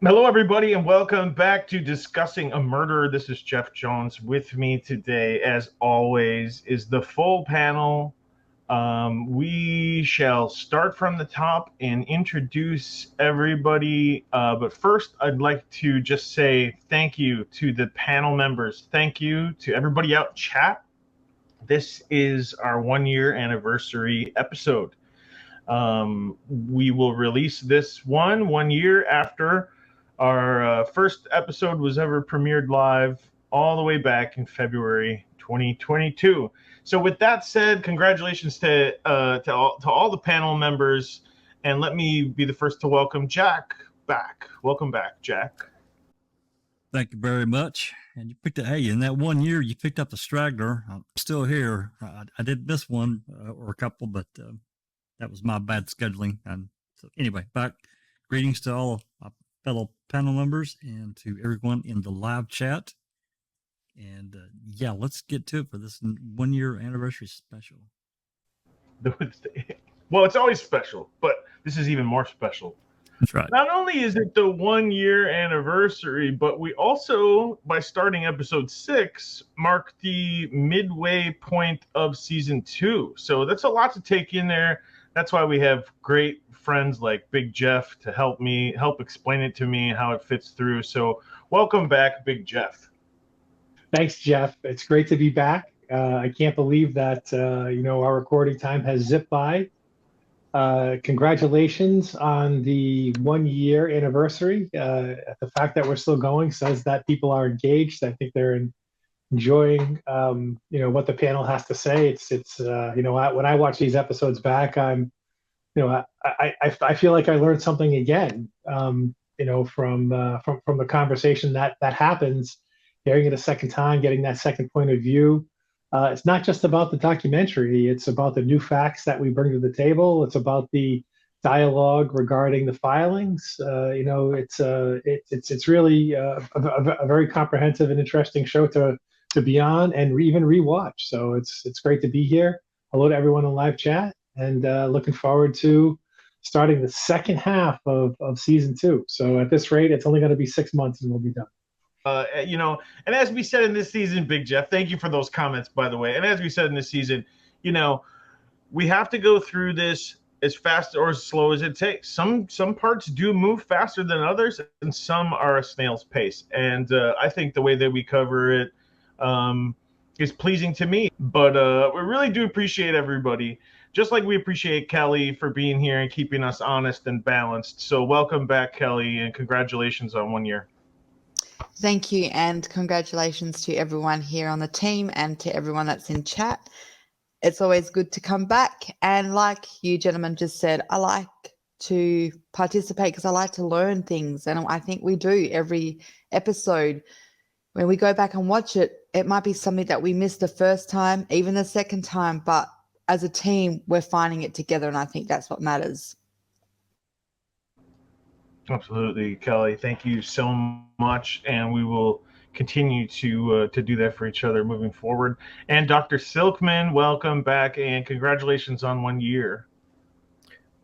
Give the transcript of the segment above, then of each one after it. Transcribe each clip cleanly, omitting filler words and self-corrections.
Hello, everybody, and welcome back to Discussing a Murder. This is Jeff Jones. With me today, as always, is the full panel. We shall start from the top and introduce everybody. But first, I'd like to just say thank you to the panel members. Thank you to everybody out in chat. This is our 1 year anniversary episode. We will release this 1 year after our first episode was ever premiered live all the way back in February 2022. So with that said, congratulations to all the panel members, and let me be the first to welcome Jack back. Welcome back, Jack. Thank you very much. And you picked in that 1 year, you picked up the straggler. I'm still here. I did miss one or a couple, but that was my bad scheduling. And so anyway, back. Greetings to all my fellow panel members and to everyone in the live chat. And let's get to it for this 1 year anniversary special. Well, it's always special, but this is even more special. That's right. Not only is it the 1 year anniversary, but we also, by starting episode 6, mark the midway point of season 2. So that's a lot to take in there. That's why we have great friends like Big Jeff to help explain it to me how it fits through. So welcome back, Big Jeff. Thanks, Jeff. It's great to be back. I can't believe that our recording time has zipped by. Congratulations on the 1 year anniversary. The fact that we're still going says that people are engaged. I think they're enjoying what the panel has to say. It's when I watch these episodes back, I feel like I learned something again. From the conversation that happens, hearing it a second time, getting that second point of view. It's not just about the documentary. It's about the new facts that we bring to the table. It's about the dialogue regarding the filings. It's really a very comprehensive and interesting show to be on and even rewatch. So it's great to be here. Hello to everyone in live chat, and looking forward to starting the second half of season 2. So at this rate, it's only going to be 6 months and we'll be done. And as we said in this season, Big Jeff, thank you for those comments, by the way. And as we said in this season, we have to go through this as fast or as slow as it takes. Some parts do move faster than others, and some are a snail's pace. And I think the way that we cover it is pleasing to me. But we really do appreciate everybody, just like we appreciate Kellie for being here and keeping us honest and balanced. So welcome back, Kellie, and congratulations on 1 year. Thank you, and congratulations to everyone here on the team and to everyone that's in chat. It's always good to come back, and like you gentlemen just said, I like to participate because I like to learn things, and I think we do every episode. When we go back and watch it, it might be something that we missed the first time, even the second time, but as a team, we're finding it together, and I think that's what matters. Absolutely, Kellie. Thank you so much, and we will continue to do that for each other moving forward. And Dr. Silkman, welcome back, and congratulations on 1 year.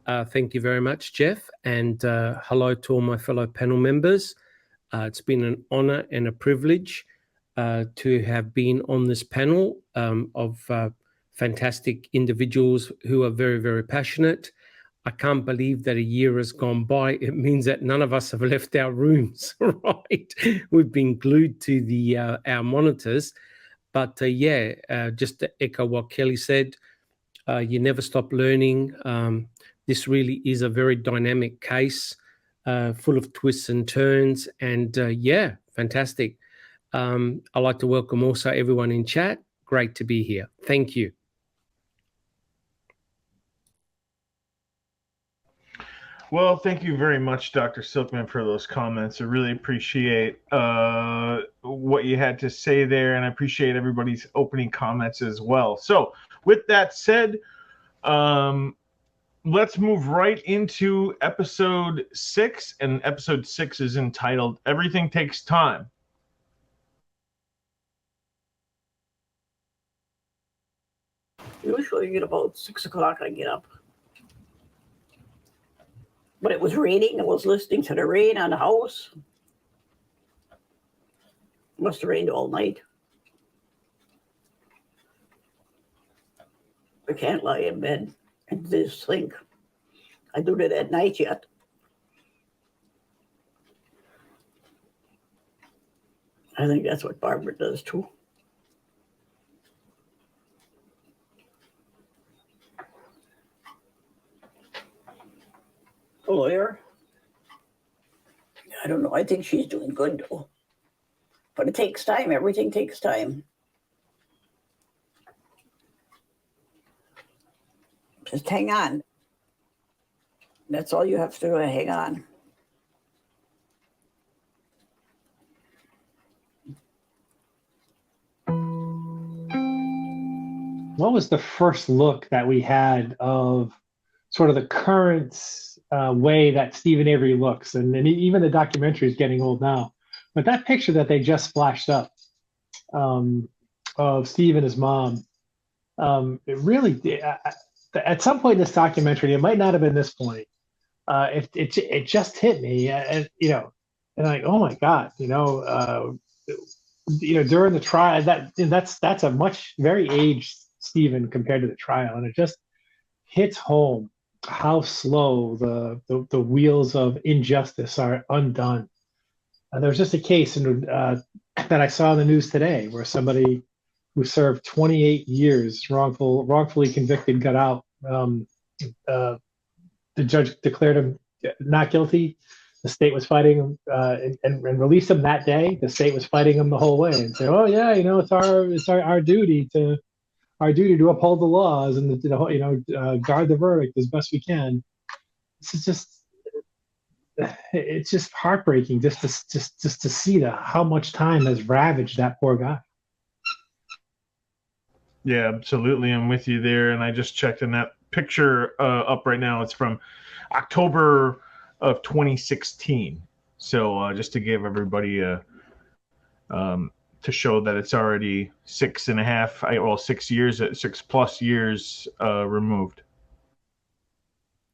Thank you very much, Jeff, and hello to all my fellow panel members. It's been an honor and a privilege to have been on this panel of fantastic individuals who are very, very passionate. I can't believe that a year has gone by. It means that none of us have left our rooms, right? We've been glued to our monitors. But just to echo what Kellie said, you never stop learning. This really is a very dynamic case, full of twists and turns. And fantastic. I'd like to welcome also everyone in chat. Great to be here. Thank you. Well, thank you very much, Dr. Silkman, for those comments. I really appreciate what you had to say there, and I appreciate everybody's opening comments as well. So with that said, let's move right into episode 6, and episode 6 is entitled Everything Takes Time. Usually at about 6 o'clock I get up. But it was raining. I was listening to the rain on the house. Must have rained all night. I can't lie in bed and just think. I do that at night yet. I think that's what Barbara does too. A lawyer? I don't know. I think she's doing good though. But it takes time. Everything takes time. Just hang on. That's all you have to do, hang on. What was the first look that we had of sort of the current way that Stephen Avery looks? And even the documentary is getting old now. But that picture that they just flashed up of Steve and his mom, it really, at some point in this documentary, it might not have been this point, it just hit me, and like, oh my God, during the trial, that's a very aged Stephen compared to the trial, and it just hits home how slow the wheels of injustice are undone. There was just a case that I saw in the news today where somebody who served 28 years wrongfully convicted got out. The judge declared him not guilty. The state was fighting him and released him that day. The state was fighting him the whole way and said, "Oh yeah, it's our duty to uphold the laws and guard the verdict as best we can." This is just. It's just heartbreaking just to see how much time has ravaged that poor guy. Yeah, absolutely. I'm with you there. And I just checked, and that picture up right now, it's from October of 2016. So just to give everybody to show that it's already 6 years, 6+ years removed.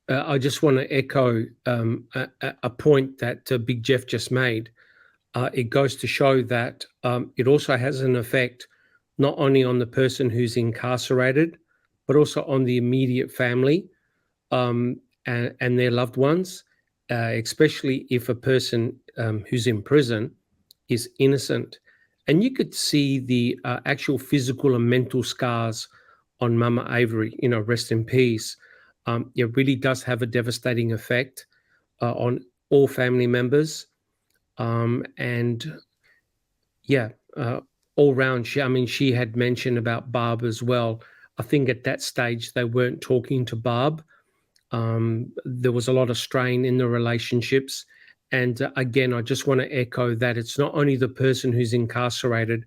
I just want to echo a point that Big Jeff just made. It goes to show that it also has an effect not only on the person who's incarcerated, but also on the immediate family and their loved ones, especially if a person who's in prison is innocent. And you could see the actual physical and mental scars on Mama Avery, rest in peace. It really does have a devastating effect on all family members. All round, she had mentioned about Barb as well. I think at that stage they weren't talking to Barb. There was a lot of strain in the relationships. And again, I just want to echo that it's not only the person who's incarcerated,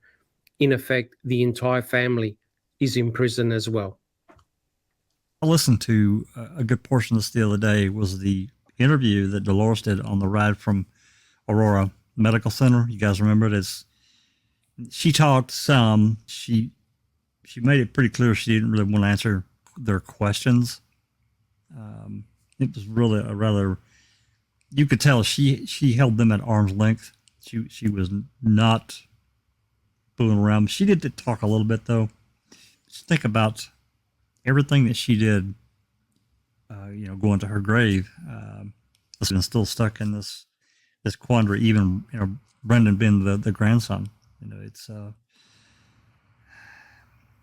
in effect, the entire family is in prison as well. I listened to a good portion of this the other day. Was the interview that Dolores did on the ride from Aurora Medical Center. You guys remember it? She talked some. She made it pretty clear she didn't really want to answer their questions. It was really you could tell she held them at arm's length. She was not fooling around. She did talk a little bit though. Just think about everything that she did, going to her grave, and still stuck in this quandary. Even Brendan being the grandson,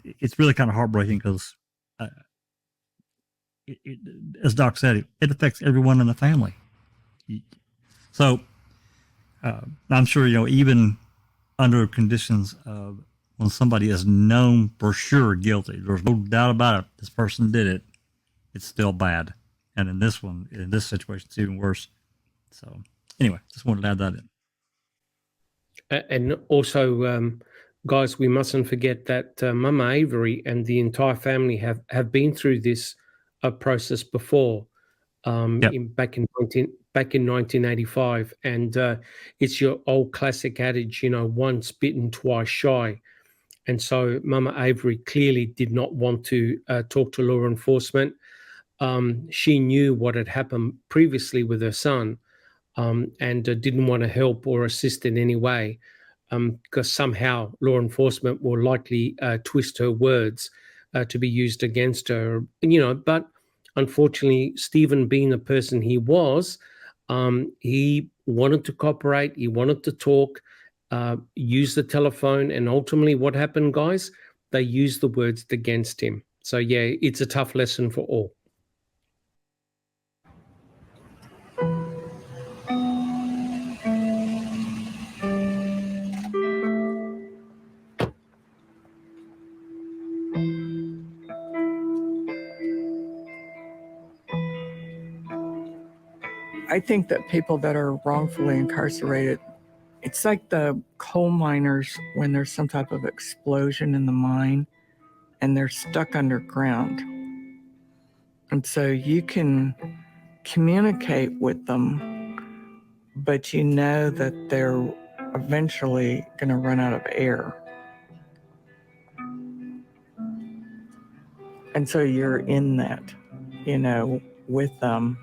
it's really kind of heartbreaking because, as Doc said, it affects everyone in the family. So I'm sure even under conditions of when somebody is known for sure guilty, there's no doubt about it, this person did it, it's still bad. And in this situation, it's even worse. So anyway, just wanted to add that in. And also, guys, we mustn't forget that Mama Avery and the entire family have been through this process before, back in 1985. And it's your old classic adage, once bitten, twice shy. And so Mama Avery clearly did not want to talk to law enforcement. she knew what had happened previously with her son, and didn't want to help or assist in any way, because somehow law enforcement will likely twist her words to be used against her, but unfortunately, Stephen, being the person he was, he wanted to cooperate, he wanted to talk, use the telephone, and ultimately what happened, guys? They used the words against him. So yeah, it's a tough lesson for all. I think that people that are wrongfully incarcerated, it's like the coal miners when there's some type of explosion in the mine and they're stuck underground. And so you can communicate with them, but you know that they're eventually going to run out of air. And so you're in that, with them,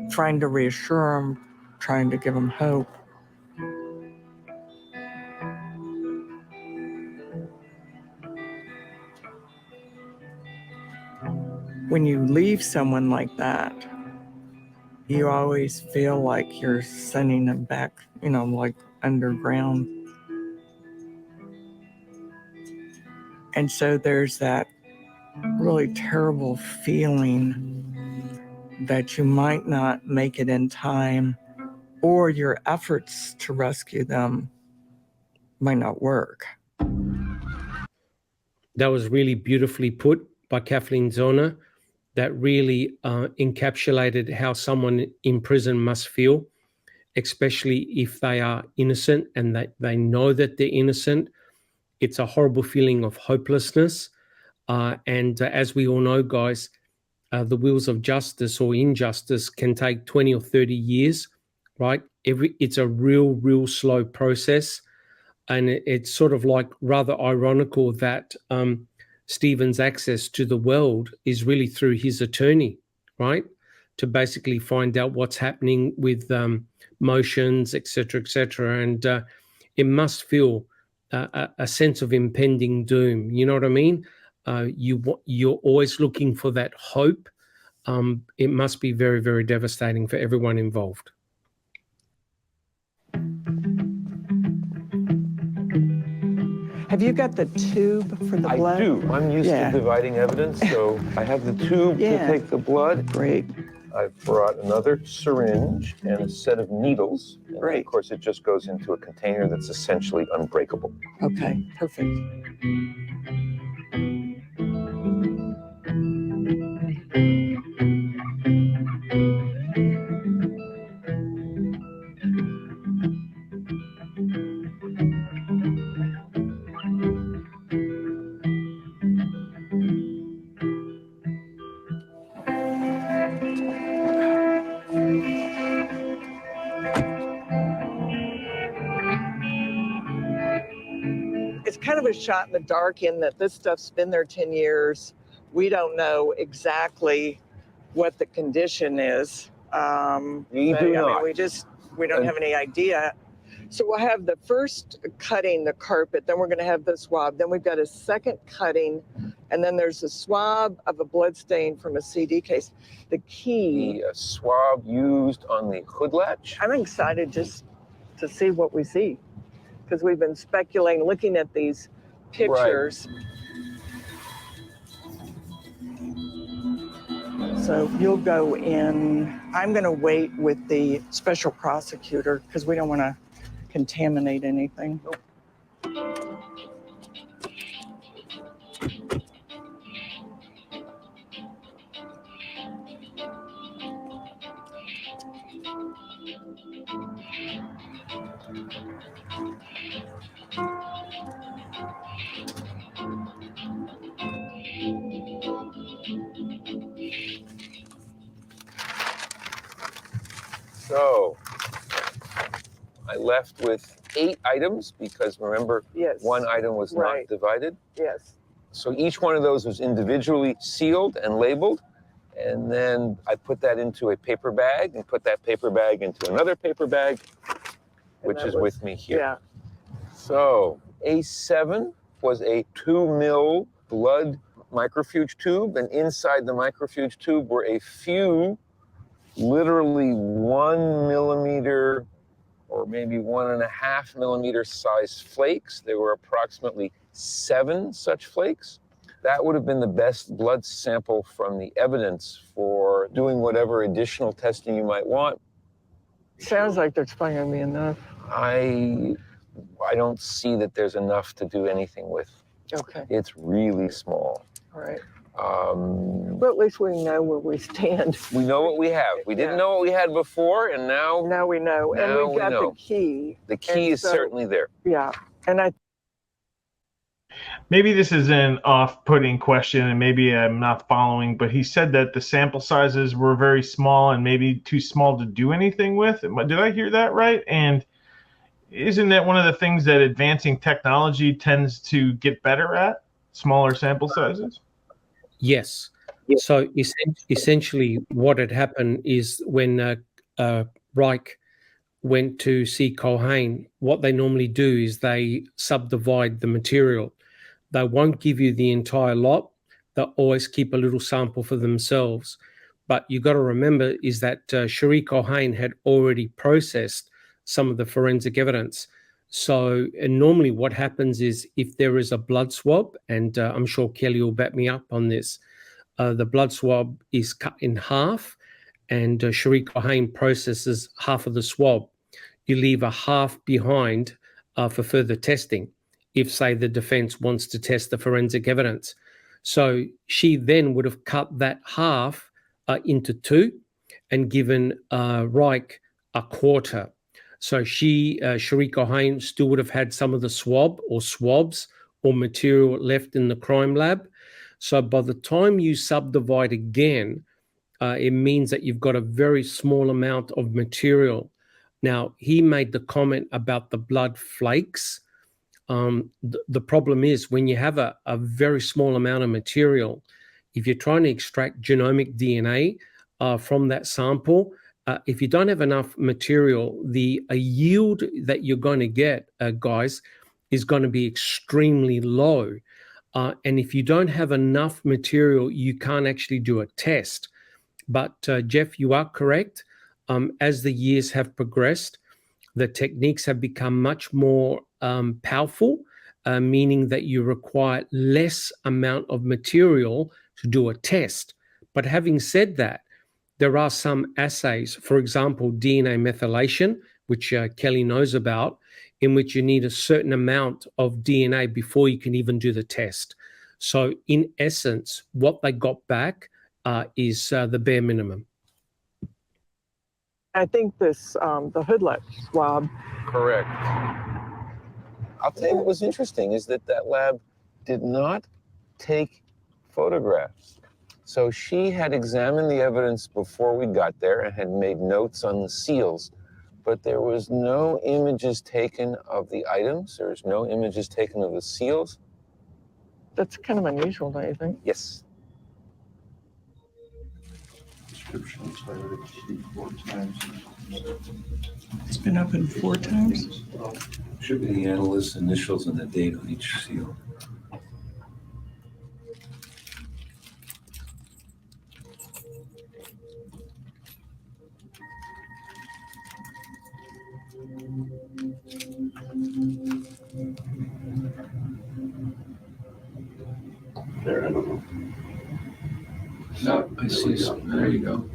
trying to reassure them, trying to give them hope. When you leave someone like that, you always feel like you're sending them back, like underground. And so there's that really terrible feeling that you might not make it in time, or your efforts to rescue them might not work. That was really beautifully put by Kathleen Zellner. That really encapsulated how someone in prison must feel, especially if they are innocent and they know that they're innocent. It's a horrible feeling of hopelessness. And as we all know, guys, the wheels of justice or injustice can take 20 or 30 years, right? It's a real slow process. And it's sort of like rather ironical that Stephen's access to the world is really through his attorney, right? To basically find out what's happening with motions, et cetera, and it must feel a sense of impending doom. You know what I mean? You're always looking for that hope. It must be very, very devastating for everyone involved. Have you got the tube for the blood? I do. I'm used to dividing evidence, so I have the tube to take the blood. Great. I've brought another syringe and a set of needles. And Great. of course, it just goes into a container that's essentially unbreakable. Okay, perfect. It's kind of a shot in the dark in that this stuff's been there 10 years. We don't know exactly what the condition is. We don't have any idea. So we'll have the first cutting, the carpet, then we're going to have the swab. Then we've got a second cutting, and then there's a swab of a blood stain from a CD case. The key. The swab used on the hood latch. I'm excited just to see what we see, because we've been speculating, looking at these pictures. Right. So you'll go in. I'm going to wait with the special prosecutor because we don't want to contaminate anything. Nope. So I left with 8 items because remember, yes, one item was not divided. Yes. So each one of those was individually sealed and labeled. And then I put that into a paper bag and put that paper bag into another paper bag, which is with me here. Yeah. So A7 was a 2 mil blood microfuge tube, and inside the microfuge tube were a few, literally 1 millimeter or maybe 1.5 millimeter size flakes. There were approximately 7 such flakes. That would have been the best blood sample from the evidence for doing whatever additional testing you might want. Sounds like there's probably going to be enough. I don't see that there's enough to do anything with. Okay. It's really small. All right. But at least we know where we stand. We know what we have. We didn't know what we had before, and now we know. Now and we we got know. the key. The key is certainly there. Yeah. And I Maybe this is an off-putting question, and maybe I'm not following, but he said that the sample sizes were very small and maybe too small to do anything with. Did I hear that right? And isn't that one of the things that advancing technology tends to get better at? Smaller sample sizes? Yes. So essentially what had happened is when Reich went to see Culhane, what they normally do is they subdivide the material. They won't give you the entire lot. They'll always keep a little sample for themselves. But you got to remember is that Cherie Culhane had already processed some of the forensic evidence. So normally what happens is if there is a blood swab, and I'm sure Kellie will back me up on this, the blood swab is cut in half and Cherie Culhane processes half of the swab. You leave a half behind for further testing if, say, the defense wants to test the forensic evidence. So she then would have cut that half into 2 and given Reich a quarter. So Cherie Culhane still would have had some of the swab or swabs or material left in the crime lab. So by the time you subdivide again, it means that you've got a very small amount of material. Now, he made the comment about the blood flakes. The problem is when you have a very small amount of material, if you're trying to extract genomic DNA from that sample, if you don't have enough material, the yield that you're going to get, guys, is going to be extremely low. And if you don't have enough material, you can't actually do a test. But Jeff, you are correct. As the years have progressed, the techniques have become much more powerful, meaning that you require less amount of material to do a test. But having said that, there are some assays, for example, DNA methylation, which Kellie knows about, in which you need a certain amount of DNA before you can even do the test. So in essence, what they got back is the bare minimum. I think this, the hoodlet swab. Correct. I'll tell you what was interesting is that lab did not take photographs. So she had examined the evidence before we got there and had made notes on the seals, but there was no images taken of the items. There was no images taken of the seals. That's kind of unusual, don't you think? Yes. It's been opened 4 times. Should be the analyst's initials and the date on each seal. There, I don't know. No, I see something. There you go.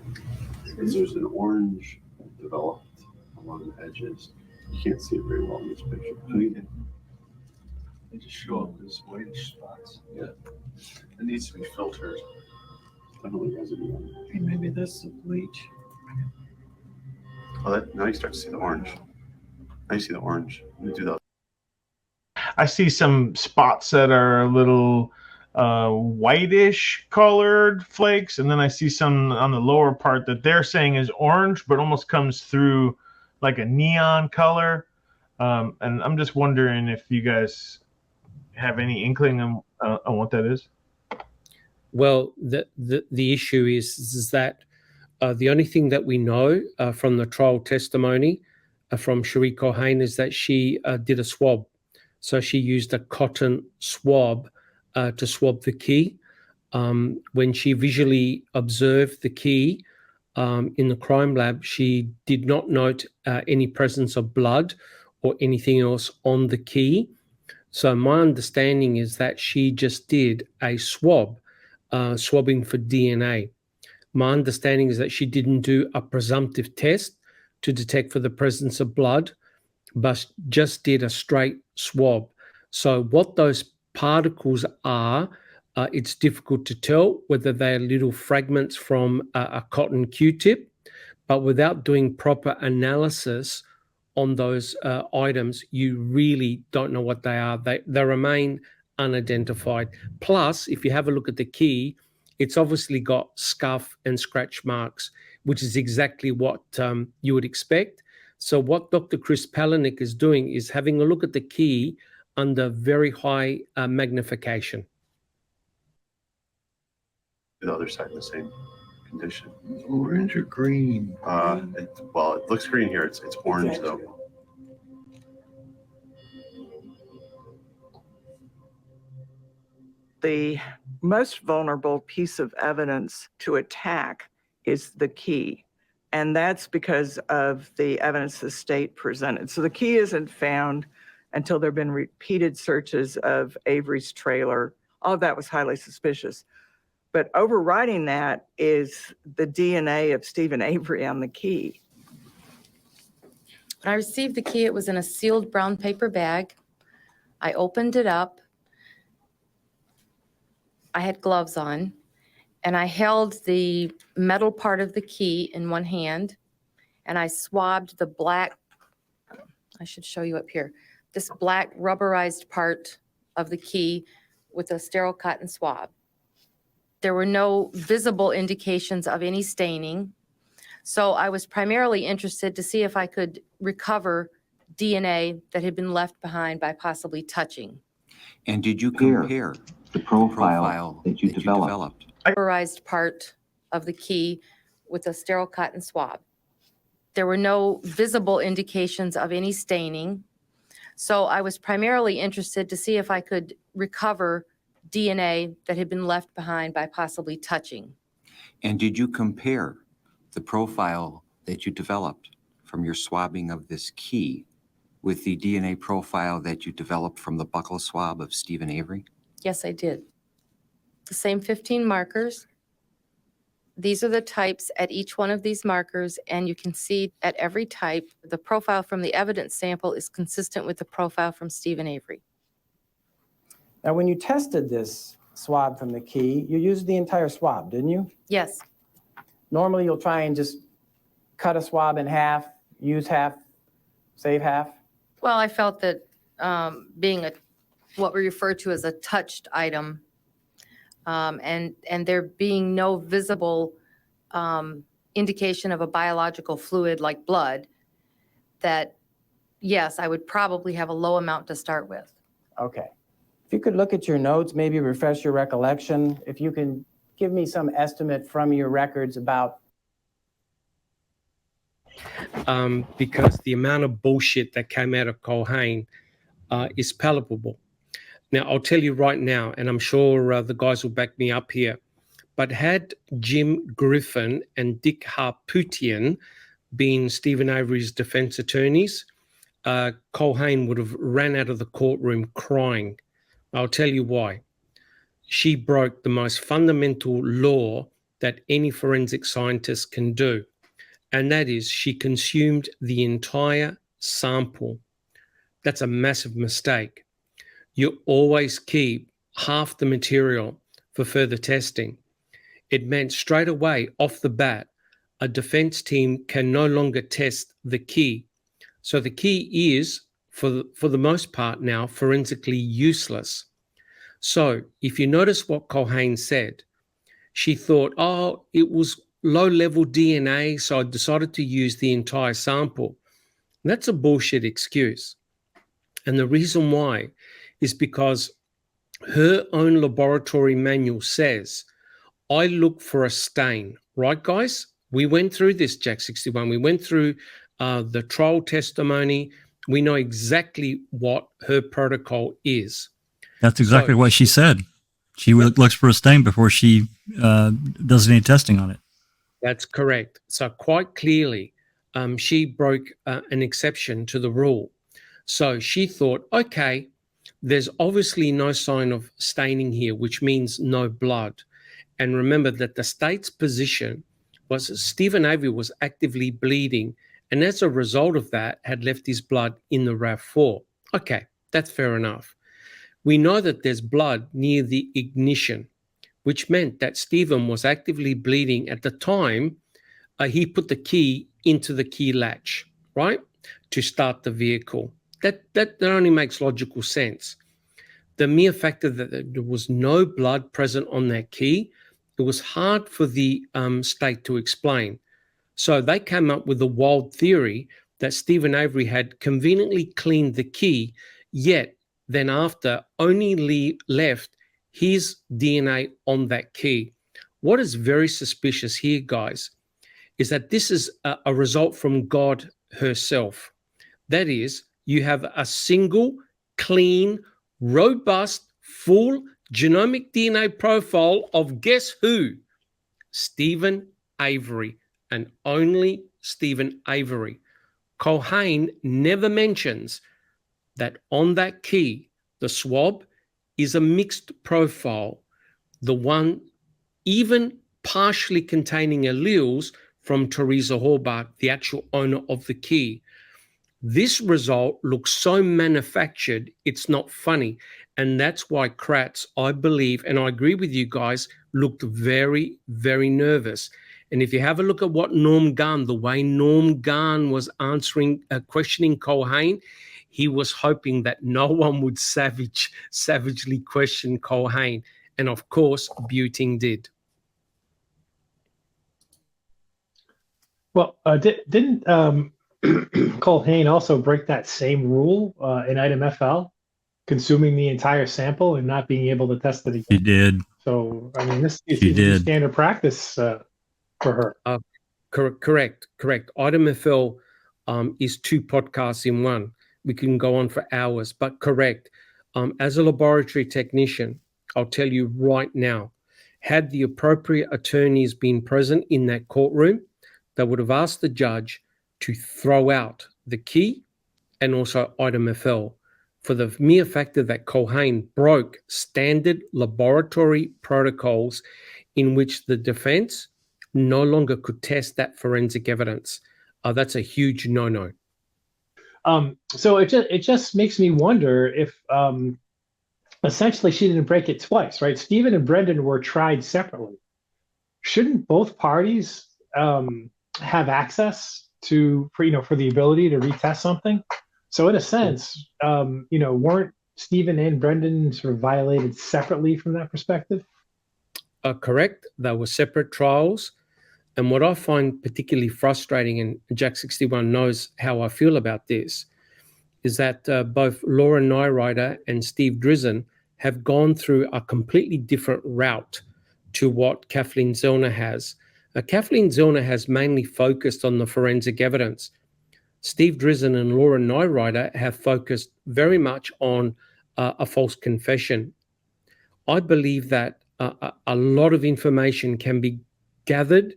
There's an orange developed along the edges. You can't see it very well in this picture. They just show up as whitish spots. Yeah. It needs to be filtered. Definitely residue on it. Hey, maybe this is bleach. Oh, now you start to see the orange. Now you see the orange. Let me do that. I see some spots that are a little whitish colored flakes, and then I see some on the lower part that they're saying is orange, but almost comes through like a neon color. And I'm just wondering if you guys have any inkling on what that is? Well, the issue is that the only thing that we know from the trial testimony from Cherie Culhane is that she did a swab. So she used a cotton swab to swab the key. When she visually observed the key in the crime lab, she did not note any presence of blood or anything else on the key. So my understanding is that she just did a swab, swabbing for DNA. My understanding is that she didn't do a presumptive test to detect for the presence of blood, but just did a straight swab. So what those particles are, it's difficult to tell whether they're little fragments from a cotton Q-tip, but without doing proper analysis on those items, you really don't know what they are. They remain unidentified. Plus, if you have a look at the key, it's obviously got scuff and scratch marks, which is exactly what you would expect. So what Dr. Chris Palahniuk is doing is having a look at the key under very high magnification. The other side, the same condition. Orange or green? Well, it looks green here. It's orange though. The most vulnerable piece of evidence to attack is the key. And that's because of the evidence the state presented. So the key isn't found until there have been repeated searches of Avery's trailer. All of that was highly suspicious. But overriding that is the DNA of Stephen Avery on the key. When I received the key, it was in a sealed brown paper bag. I opened it up. I had gloves on, and I held the metal part of the key in one hand, and I swabbed the black, I should show you up here, this black rubberized part of the key with a sterile cotton swab. There were no visible indications of any staining, so I was primarily interested to see if I could recover DNA that had been left behind by possibly touching. And did you compare the profile that you developed? Rubberized part of the key with a sterile cotton swab. There were no visible indications of any staining, so I was primarily interested to see if I could recover DNA that had been left behind by possibly touching. And did you compare the profile that you developed from your swabbing of this key with the DNA profile that you developed from the buccal swab of Stephen Avery? Yes, I did. The same 15 markers. These are the types at each one of these markers, and you can see at every type, the profile from the evidence sample is consistent with the profile from Stephen Avery. Now, when you tested this swab from the key, you used the entire swab, didn't you? Yes. Normally, you'll try and just cut a swab in half, use half, save half. Well, I felt that being what we refer to as a touched item, and there being no visible indication of a biological fluid like blood, that yes, I would probably have a low amount to start with. Okay. If you could look at your notes, maybe refresh your recollection, if you can give me some estimate from your records about. Because the amount of bullshit that came out of Culhane is palpable. Now, I'll tell you right now, and I'm sure the guys will back me up here, but had Jim Griffin and Dick Harpootlian been Stephen Avery's defense attorneys, Culhane would have ran out of the courtroom crying. I'll tell you why. She broke the most fundamental law that any forensic scientist can do, and that is she consumed the entire sample. That's a massive mistake. You always keep half the material for further testing. It meant straight away, off the bat, a defense team can no longer test the key. So the key is, for the most part now, forensically useless. So if you notice what Culhane said, she thought, oh, it was low-level DNA, so I decided to use the entire sample. That's a bullshit excuse. And the reason why is because her own laboratory manual says, I look for a stain, right, guys? We went through this, Jack 61. We went through the trial testimony. We know exactly what her protocol is. That's exactly what she said. She looks for a stain before she does any testing on it. That's correct. So quite clearly, she broke an exception to the rule. So she thought, okay, there's obviously no sign of staining here, which means no blood. And remember that the state's position was that Stephen Avery was actively bleeding, and as a result of that, had left his blood in the RAV4. Okay, that's fair enough. We know that there's blood near the ignition, which meant that Stephen was actively bleeding at the time he put the key into the key latch, right, to start the vehicle. That only makes logical sense. The mere fact that there was no blood present on that key, it was hard for the state to explain. So they came up with the wild theory that Stephen Avery had conveniently cleaned the key, yet then after only left his DNA on that key. What is very suspicious here, guys, is that this is a result from God herself. That is, you have a single, clean, robust, full genomic DNA profile of guess who? Stephen Avery, and only Stephen Avery. Culhane never mentions that on that key, the swab is a mixed profile, the one even partially containing alleles from Teresa Horbach, the actual owner of the key. This result looks so manufactured, it's not funny. And that's why Kratz, I believe, and I agree with you guys, looked very, very nervous. And if you have a look at what Norm Gunn, the way Norm Gunn was questioning Culhane, he was hoping that no one would savagely question Culhane. And of course, Buting did. Well, didn't Culhane also break that same rule in item FL, consuming the entire sample and not being able to test it again? She did. So, I mean, this is standard practice for her. Correct. Item FL is 2 podcasts in one. We can go on for hours, but correct. As a laboratory technician, I'll tell you right now, had the appropriate attorneys been present in that courtroom, they would have asked the judge to throw out the key and also item FL for the mere factor that Culhane broke standard laboratory protocols in which the defense no longer could test that forensic evidence. That's a huge no-no. So it just makes me wonder if essentially she didn't break it twice, right? Stephen and Brendan were tried separately. Shouldn't both parties have access for the ability to retest something? So in a sense, weren't Stephen and Brendan sort of violated separately from that perspective? Correct. They were separate trials. And what I find particularly frustrating, and Jack 61 knows how I feel about this, is that both Laura Nyrider and Steve Drizzen have gone through a completely different route to what Kathleen Zellner has. Kathleen Zellner has mainly focused on the forensic evidence. Steve Drizzen and Laura Nyrider have focused very much on a false confession. I believe that a lot of information can be gathered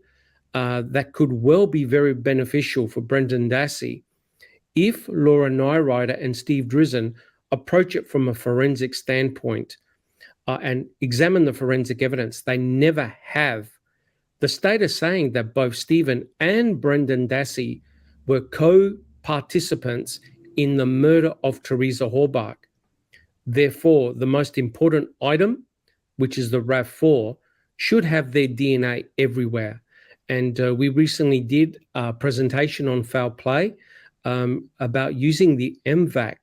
that could well be very beneficial for Brendan Dassey if Laura Nyrider and Steve Drizzen approach it from a forensic standpoint and examine the forensic evidence. They never have. The state is saying that both Stephen and Brendan Dassey were co-participants in the murder of Teresa Horbach. Therefore, the most important item, which is the RAV4, should have their DNA everywhere. And we recently did a presentation on foul play about using the MVAC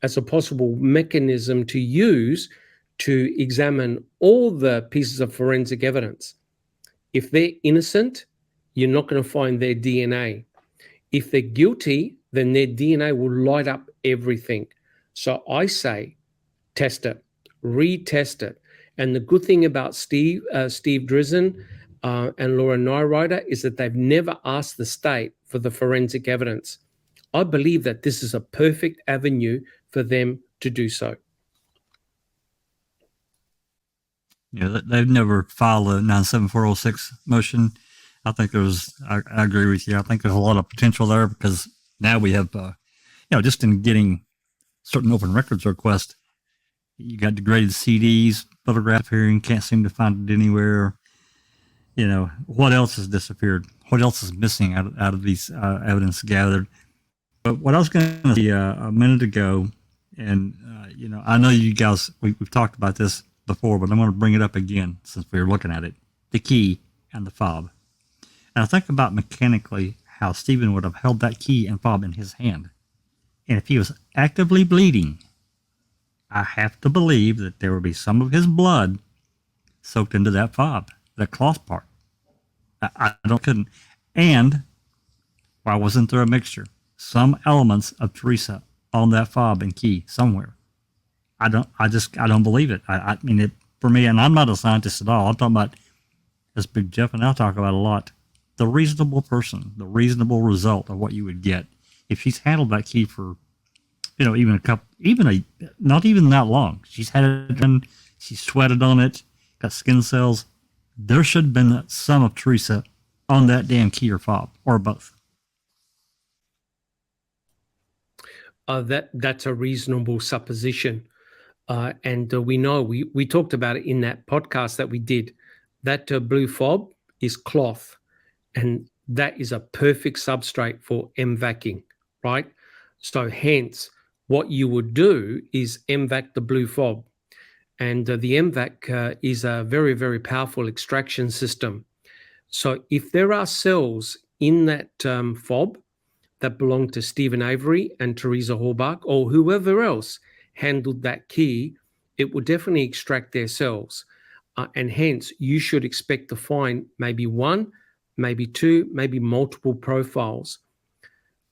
as a possible mechanism to use to examine all the pieces of forensic evidence. If they're innocent, you're not going to find their DNA. If they're guilty, then their DNA will light up everything. So I say, test it. retest it. And the good thing about Steve Drizzen and Laura Nyrider is that they've never asked the state for the forensic evidence. I believe that this is a perfect avenue for them to do so. Yeah, they've never filed a 97406 motion. I think I agree with you. I think there's a lot of potential there because now we have, just in getting certain open records requests, you got degraded CDs, photograph hearing, can't seem to find it anywhere. What else has disappeared? What else is missing out of these evidence gathered? But what I was going to say a minute ago, and I know you guys, we've talked about this before, but I'm going to bring it up again since we were looking at it: the key and the fob. And I think about mechanically how Stephen would have held that key and fob in his hand, and if he was actively bleeding, I have to believe that there would be some of his blood soaked into that fob, that cloth part. I couldn't. And why wasn't there a mixture? Some elements of Teresa on that fob and key somewhere. I don't believe it. I mean, for me, and I'm not a scientist at all. I'm talking about, as Big Jeff and I talk about a lot, the reasonable person, the reasonable result of what you would get if she's handled that key for, even not even that long. She's had it done. She sweated on it, got skin cells. There should have been some of Teresa on that damn key or fob, or both. That's a reasonable supposition. And we know, we talked about it in that podcast that we did, that blue fob is cloth, and that is a perfect substrate for MVACing, right? So hence, what you would do is MVAC the blue fob. And the MVAC is a very, very powerful extraction system. So if there are cells in that fob that belong to Stephen Avery and Teresa Halbach, or whoever else handled that key, it will definitely extract their cells. And hence, you should expect to find maybe one, maybe two, maybe multiple profiles.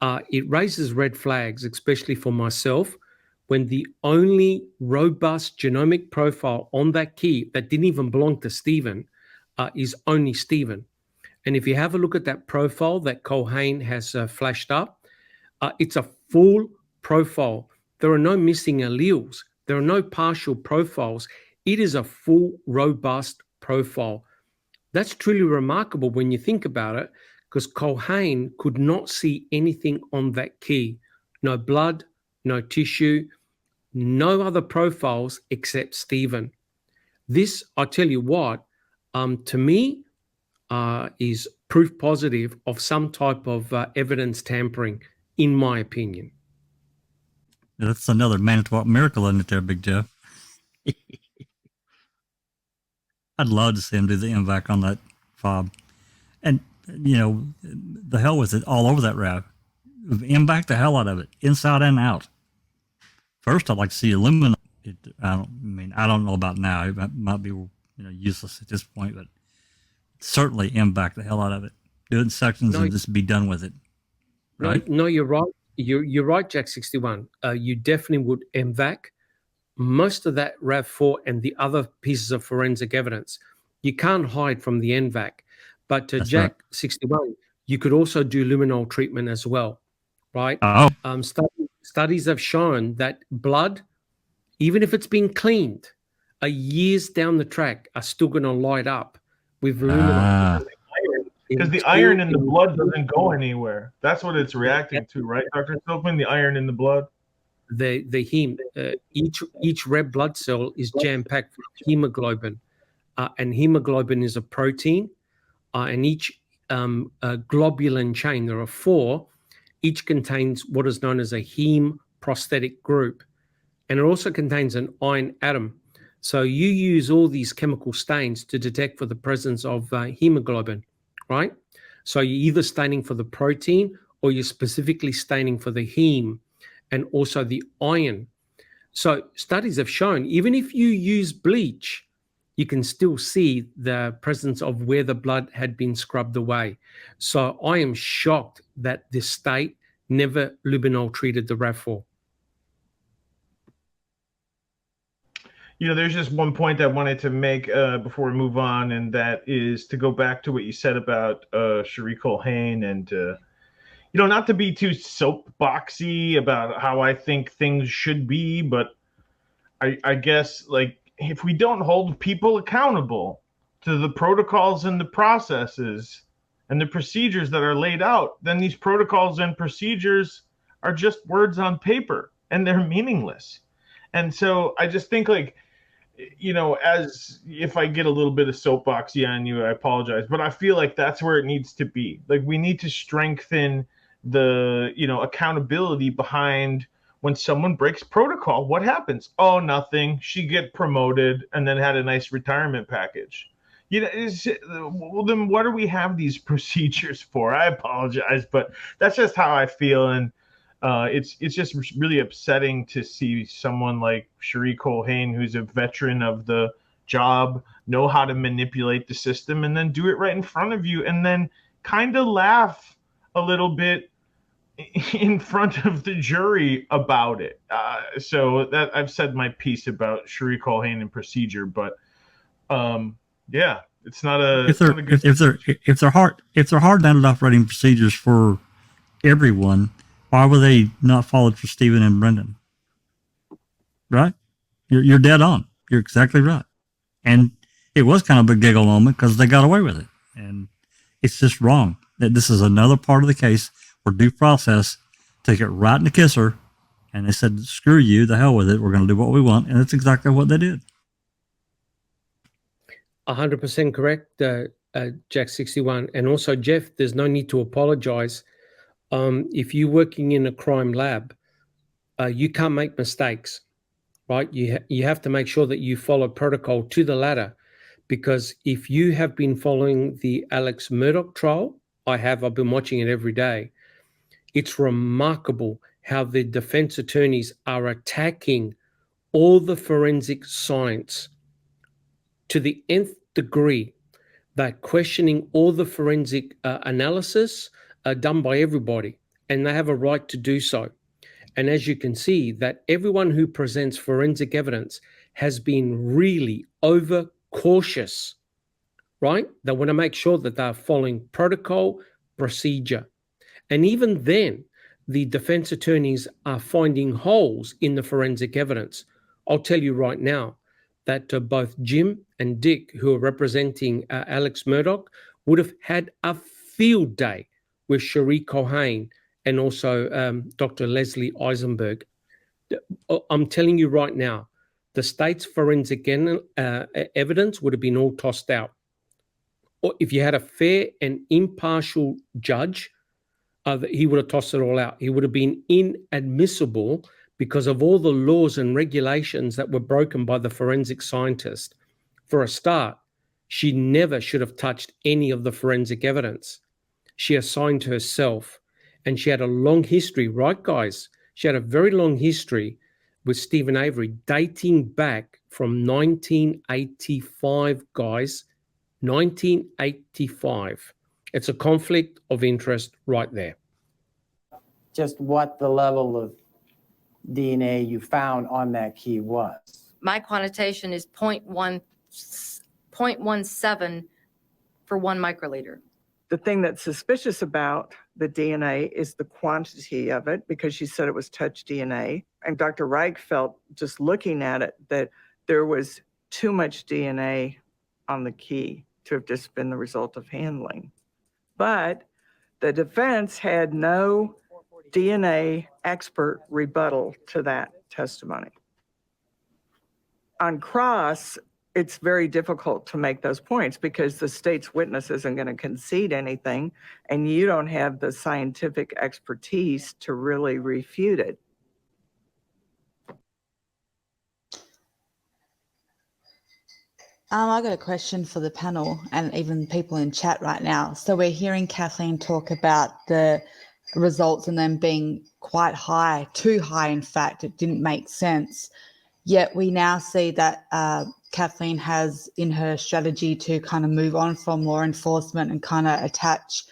It raises red flags, especially for myself, when the only robust genomic profile on that key that didn't even belong to Stephen is only Stephen. And if you have a look at that profile that Culhane has flashed up, it's a full profile. There are no missing alleles. There are no partial profiles. It is a full, robust profile. That's truly remarkable when you think about it, because Culhane could not see anything on that key. No blood, no tissue, no other profiles except Stephen. This, I tell you what, to me, is proof positive of some type of evidence tampering, in my opinion. That's another Manitowoc miracle, isn't it there, Big Jeff? I'd love to see him do the MVAC on that fob. And, the hell with it all over that route. MVAC the hell out of it, inside and out. First, I'd like to see eliminate it. I don't know about now. It might be useless at this point, but certainly MVAC the hell out of it. Do it in sections and just be done with it. Right? No, you're right. You're right, Jack 61. You definitely would MVAC most of that RAV4 and the other pieces of forensic evidence. You can't hide from the NVAC. But Jack, right. 61, you could also do luminol treatment as well, right? Oh. Studies have shown that blood, even if it's been cleaned, years down the track, are still going to light up with luminol. Because the iron in the blood doesn't go anywhere. That's what it's reacting to, right, Dr. Silkman? The iron in the blood? The heme, each red blood cell is jam-packed with hemoglobin. And hemoglobin is a protein. And each globulin chain, there are 4, each contains what is known as a heme prosthetic group. And it also contains an iron atom. So you use all these chemical stains to detect for the presence of hemoglobin, right? So you're either staining for the protein or you're specifically staining for the heme and also the iron. So studies have shown even if you use bleach, you can still see the presence of where the blood had been scrubbed away. So I am shocked that this state never luminol treated the RAV4. there's just one point I wanted to make before we move on, and that is to go back to what you said about Cherie Culhane, and not to be too soapboxy about how I think things should be, but I guess, like, if we don't hold people accountable to the protocols and the processes and the procedures that are laid out, then these protocols and procedures are just words on paper and they're meaningless. And so I just think, like, as if I get a little bit of soapboxy on you, I apologize, but I feel like that's where it needs to be. Like, we need to strengthen the, accountability behind when someone breaks protocol. What happens? Oh, nothing. She get promoted and then had a nice retirement package. Well, then what do we have these procedures for? I apologize, but that's just how I feel. And it's just really upsetting to see someone like Cherie Culhane, who's a veteran of the job, know how to manipulate the system and then do it right in front of you, and then kind of laugh a little bit in front of the jury about it. So that I've said my piece about Cherie Culhane and procedure, but yeah, it's not a. If they're hard handed operating procedures for everyone, why were they not followed for Stephen and Brendan? Right? You're dead on. You're exactly right. And it was kind of a giggle moment because they got away with it. And it's just wrong that this is another part of the case where due process took it right in the kisser, and they said, screw you, the hell with it. We're going to do what we want. And that's exactly what they did. 100% correct, Jack 61. And also, Jeff, there's no need to apologize. If you're working in a crime lab, you can't make mistakes, right? You have to make sure that you follow protocol to the letter, because if you have been following the Alex Murdaugh trial, I've been watching it every day. It's remarkable how the defense attorneys are attacking all the forensic science to the nth degree. They're questioning all the forensic analysis done by everybody, and they have a right to do so. And as you can see, that everyone who presents forensic evidence has been really over cautious, right? They want to make sure that they're following protocol, procedure. And even then, the defense attorneys are finding holes in the forensic evidence. I'll tell you right now that both Jim and Dick, who are representing Alex Murdaugh, would have had a field day with Cherie Culhane and also Dr. Leslie Eisenberg. I'm telling you right now, the state's forensic evidence would have been all tossed out. Or if you had a fair and impartial judge, he would have tossed it all out. He would have been inadmissible because of all the laws and regulations that were broken by the forensic scientist. For a start, she never should have touched any of the forensic evidence. She assigned herself, and she had a long history, right, guys? She had a very long history with Stephen Avery dating back from 1985, guys. 1985. It's a conflict of interest right there. Just what the level of DNA you found on that key was. My quantitation is 0.17 for 1 microliter. The thing that's suspicious about the DNA is the quantity of it, because she said it was touch DNA. And Dr. Reich felt, just looking at it, that there was too much DNA on the key to have just been the result of handling. But the defense had no DNA expert rebuttal to that testimony. On cross, it's very difficult to make those points because the state's witness isn't going to concede anything, and you don't have the scientific expertise to really refute it. I got a question for the panel and even people in chat right now. So we're hearing Kathleen talk about the results and them being quite high, too high, in fact. It didn't make sense. Yet we now see that Kathleen has in her strategy to kind of move on from law enforcement and kind of attach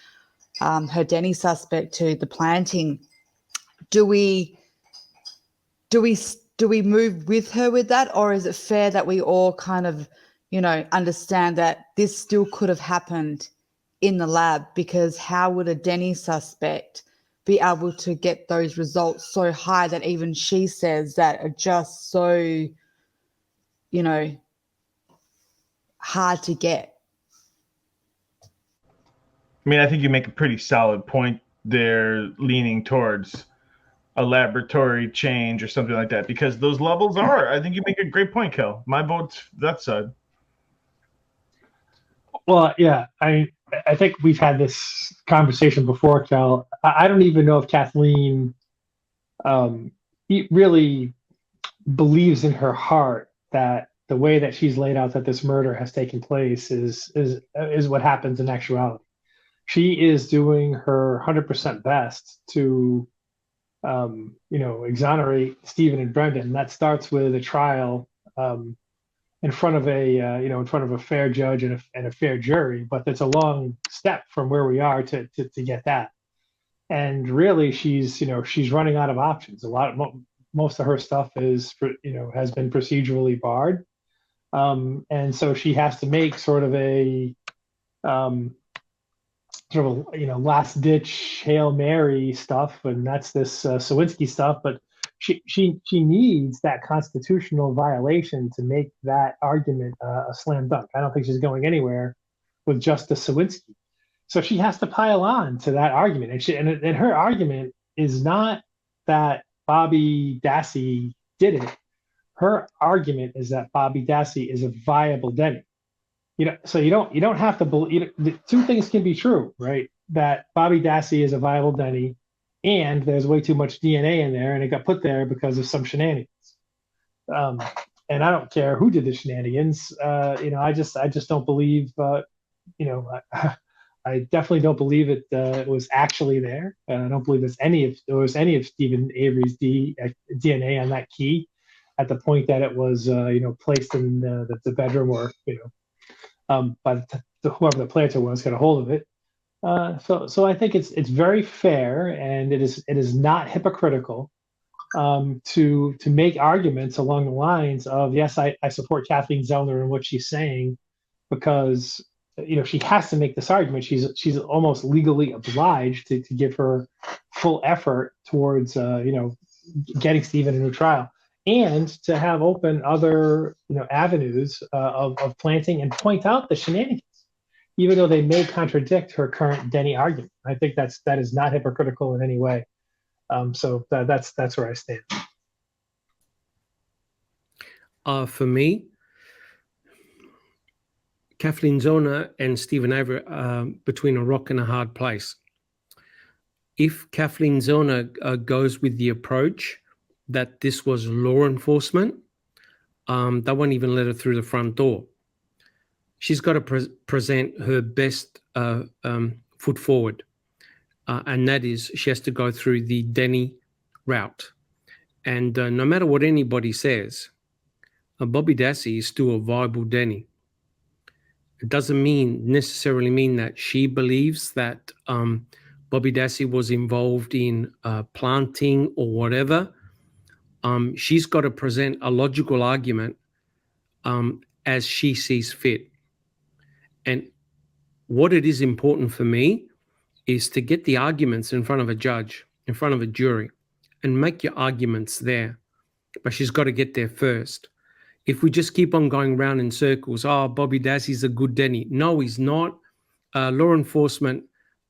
her Denny suspect to the planting. Do we do we move with her with that, or is it fair that we all kind of, understand that this still could have happened in the lab? Because how would a Denny suspect be able to get those results so high that even she says that are just so, hard to get? I mean, I think you make a pretty solid point there, leaning towards a laboratory change or something like that, because those levels are. I think you make a great point, Kel. My vote's that side. Well, yeah, I think we've had this conversation before, Kel. I don't even know if Kathleen really believes in her heart that the way that she's laid out that this murder has taken place is what happens in actuality. She is doing her 100% best to exonerate Stephen and Brendan. And that starts with a trial in front of a fair judge and a fair jury. But it's a long step from where we are to get that. And really, she's running out of options. Most of her stuff has been procedurally barred, and so she has to make sort of a last ditch Hail Mary stuff, and that's this Sawinski stuff. But she needs that constitutional violation to make that argument a slam dunk. I don't think she's going anywhere with Justice Sawinski. So she has to pile on to that argument, and her argument is not that Bobby Dassey did it. Her argument is that Bobby Dassey is a viable Denny. So you don't have to believe. Two things can be true, right? That Bobby Dassey is a viable Denny, and there's way too much DNA in there, and it got put there because of some shenanigans. And I don't care who did the shenanigans. I just don't believe. I definitely don't believe it was actually there. I don't believe there was any of Stephen Avery's DNA on that key at the point that it was placed in the bedroom, or by whoever the planter was got a hold of it. So I think it's very fair, and it is not hypocritical to make arguments along the lines of, yes, I support Kathleen Zellner and what she's saying, because she has to make this argument. She's almost legally obliged to give her full effort towards getting Stephen a new trial, and to have open other avenues of planting and point out the shenanigans, even though they may contradict her current Denny argument. I think that is not hypocritical in any way. So that's where I stand. For me, Kathleen Zellner and Stephen Avery are between a rock and a hard place. If Kathleen Zellner goes with the approach that this was law enforcement, they won't even let her through the front door. She's got to present her best foot forward, and that is she has to go through the Denny route. And no matter what anybody says, Bobby Dassey is still a viable Denny. It doesn't necessarily mean that she believes that Bobby Dassey was involved in planting or whatever. She's got to present a logical argument as she sees fit. And what it is important for me is to get the arguments in front of a judge, in front of a jury, and make your arguments there. But she's got to get there first. If we just keep on going round in circles, Bobby Dassey's a good Denny. No, he's not. Law enforcement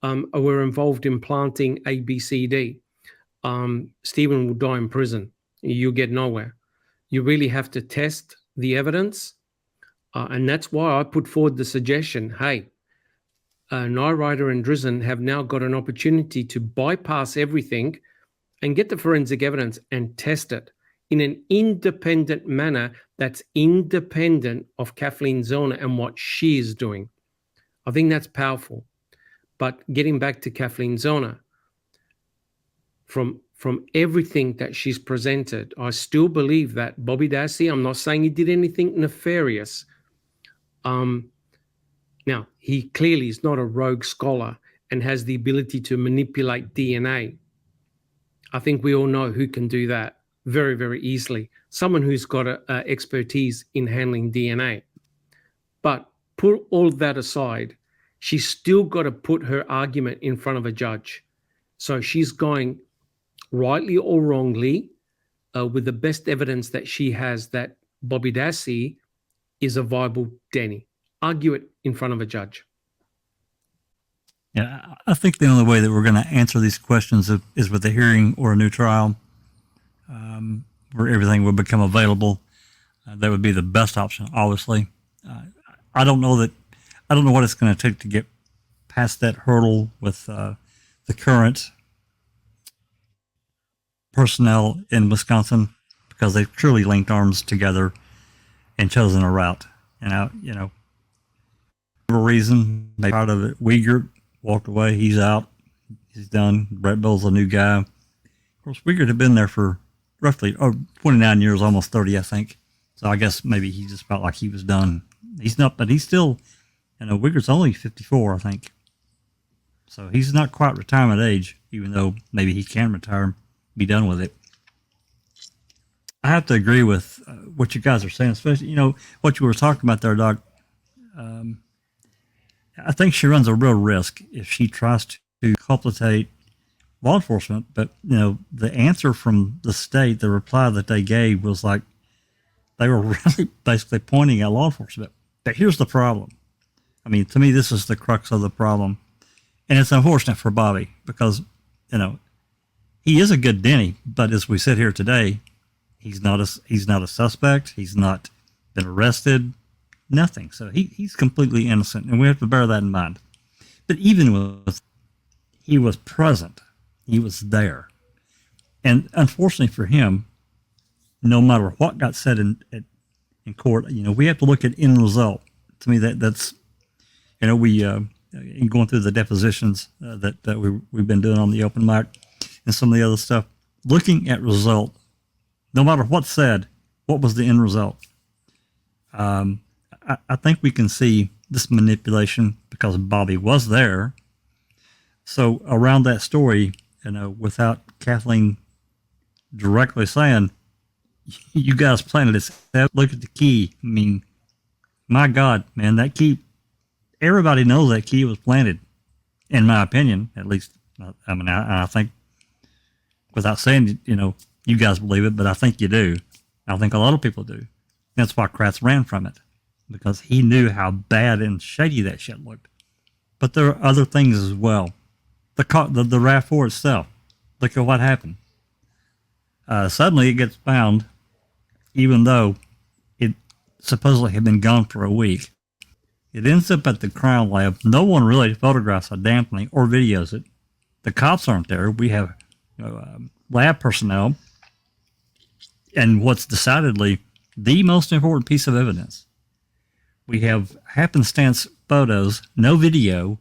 were involved in planting A, B, C, D. Stephen will die in prison. You'll get nowhere. You really have to test the evidence. And that's why I put forward the suggestion, hey, Nyrider and Drizzen have now got an opportunity to bypass everything and get the forensic evidence and test it in an independent manner that's independent of Kathleen Zellner and what she is doing. I think that's powerful. But getting back to Kathleen Zellner, from everything that she's presented, I still believe that Bobby Dassey, I'm not saying he did anything nefarious. Now, he clearly is not a rogue scholar and has the ability to manipulate DNA. I think we all know who can do that. very, very easily. Someone who's got a expertise in handling DNA. But put all that aside, she's still got to put her argument in front of a judge. So she's going rightly or wrongly with the best evidence that she has that Bobby Dassey is a viable Denny. Argue it in front of a judge. Yeah, I think the only way that we're going to answer these questions is with a hearing or a new trial, where everything will become available. That would be the best option, obviously. I don't know what it's going to take to get past that hurdle with the current personnel in Wisconsin, because they've truly linked arms together and chosen a route. And for a reason, they out of it. Uyghur walked away. He's out. He's done. Brett Bill's a new guy. Of course, Uyghur had been there for roughly 29 years, almost 30, I think. So I guess maybe he just felt like he was done. He's not, but he's still, Uyghur's only 54, I think. So he's not quite retirement age, even though maybe he can retire, be done with it. I have to agree with what you guys are saying, especially, what you were talking about there, Doc. I think she runs a real risk if she tries to complicate law enforcement. But, the answer from the state, the reply that they gave was like, they were really basically pointing at law enforcement. But here's the problem. I mean, to me, this is the crux of the problem. And it's unfortunate for Bobby because, he is a good Denny, but as we sit here today, he's not a suspect. He's not been arrested, nothing. So he's completely innocent, and we have to bear that in mind. But even with, he was present. He was there. And unfortunately for him, no matter what got said in court, we have to look at end result. To me, that's, we in going through the depositions that we've been doing on the open mic and some of the other stuff, looking at result, no matter what's said, what was the end result? I think we can see this manipulation because Bobby was there. So around that story, without Kathleen directly saying, you guys planted this, look at the key. I mean, my God, man, that key, everybody knows that key was planted, in my opinion, at least. I think, without saying, you guys believe it, but I think you do. I think a lot of people do. That's why Kratz ran from it, because he knew how bad and shady that shit looked. But there are other things as well. The RAV4 itself, look at what happened. Suddenly it gets found, even though it supposedly had been gone for a week. It ends up at the crime lab. No one really photographs a damn thing or videos it. The cops aren't there. We have lab personnel. And what's decidedly the most important piece of evidence, we have happenstance photos, no video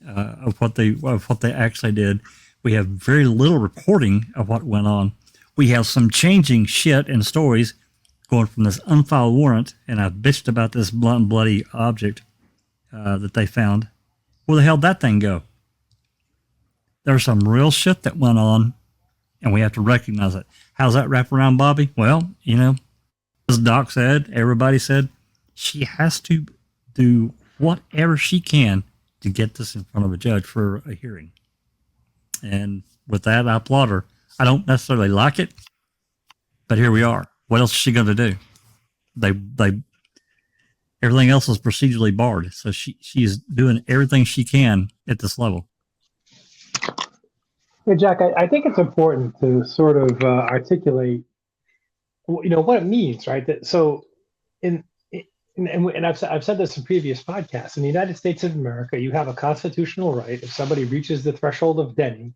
of what they actually did. We have very little reporting of what went on. We have some changing shit and stories going from this unfiled warrant, and I bitched about this blunt and bloody object that they found. Where the hell did that thing go? There's some real shit that went on, and we have to recognize it. How's that wrap around Bobby? Well, as Doc said, everybody said, she has to do whatever she can to get this in front of a judge for a hearing. And with that, I applaud her. I don't necessarily like it, but here we are. What else is she going to do? Everything else is procedurally barred, so she's doing everything she can at this level. Yeah, Jack, I think it's important to sort of articulate, what it means, right? And I've said this in previous podcasts. In the United States of America, you have a constitutional right, if somebody reaches the threshold of Denny,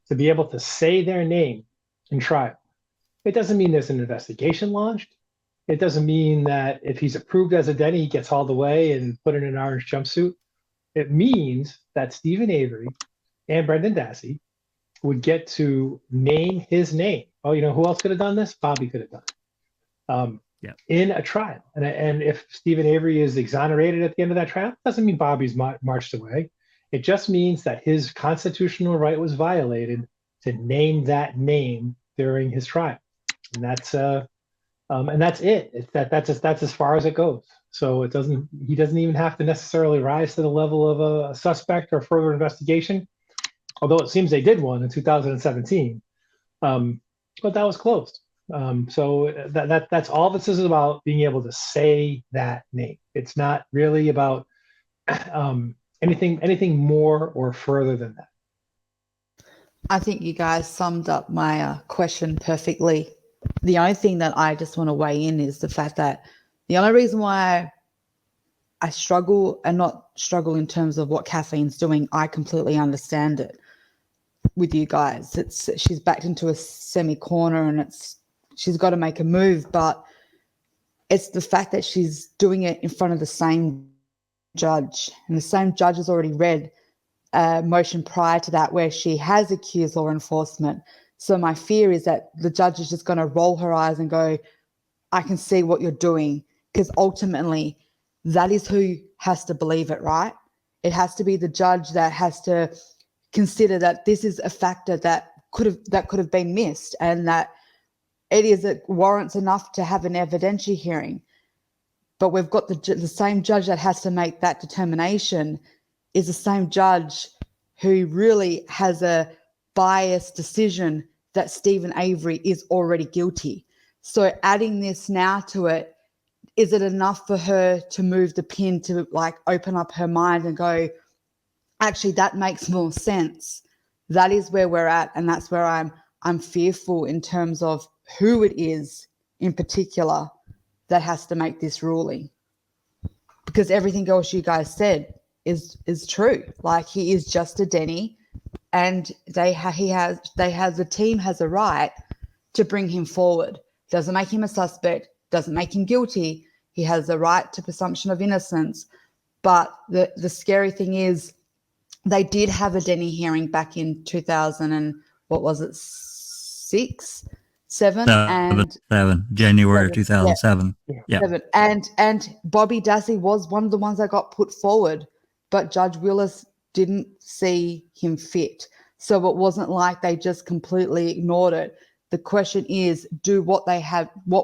to be able to say their name in trial. It doesn't mean there's an investigation launched. It doesn't mean that if he's approved as a Denny, he gets hauled away and put in an orange jumpsuit. It means that Stephen Avery and Brendan Dassey would get to name his name. Oh, who else could have done this? Bobby could have done it. In a trial. And if Stephen Avery is exonerated at the end of that trial, it doesn't mean Bobby's marched away. It just means that his constitutional right was violated to name that name during his trial. and that's it. That's as far as it goes. So he doesn't even have to necessarily rise to the level of a suspect or further investigation, although it seems they did one in 2017. But that was closed. So that's all this is about, being able to say that name. It's not really about anything more or further than that. I think you guys summed up my question perfectly. The only thing that I just want to weigh in is the fact that the only reason why I struggle, and not struggle in terms of what Kathleen's doing, I completely understand it with you guys. She's backed into a semi-corner and she's got to make a move, but it's the fact that she's doing it in front of the same judge, and the same judge has already read a motion prior to that where she has accused law enforcement. So my fear is that the judge is just going to roll her eyes and go, I can see what you're doing, because ultimately that is who has to believe it, right? It has to be the judge that has to consider that this is a factor that could have been missed, and that it warrants enough to have an evidentiary hearing. But we've got the same judge that has to make that determination is the same judge who really has a biased decision that Stephen Avery is already guilty. So adding this now to it, is it enough for her to move the pin to like open up her mind and go, actually, that makes more sense? That is where we're at, and that's where I'm fearful in terms of who it is in particular that has to make this ruling. Because everything else you guys said is true. Like, he is just a Denny, and the team has a right to bring him forward. Doesn't make him a suspect, doesn't make him guilty. He has a right to presumption of innocence. But the scary thing is, they did have a Denny hearing back in 2000 and what was it, 7 January seven, 2007. Yeah. 7. And Bobby Dassey was one of the ones that got put forward, but Judge Willis didn't see him fit. So it wasn't like they just completely ignored it. The question is, do what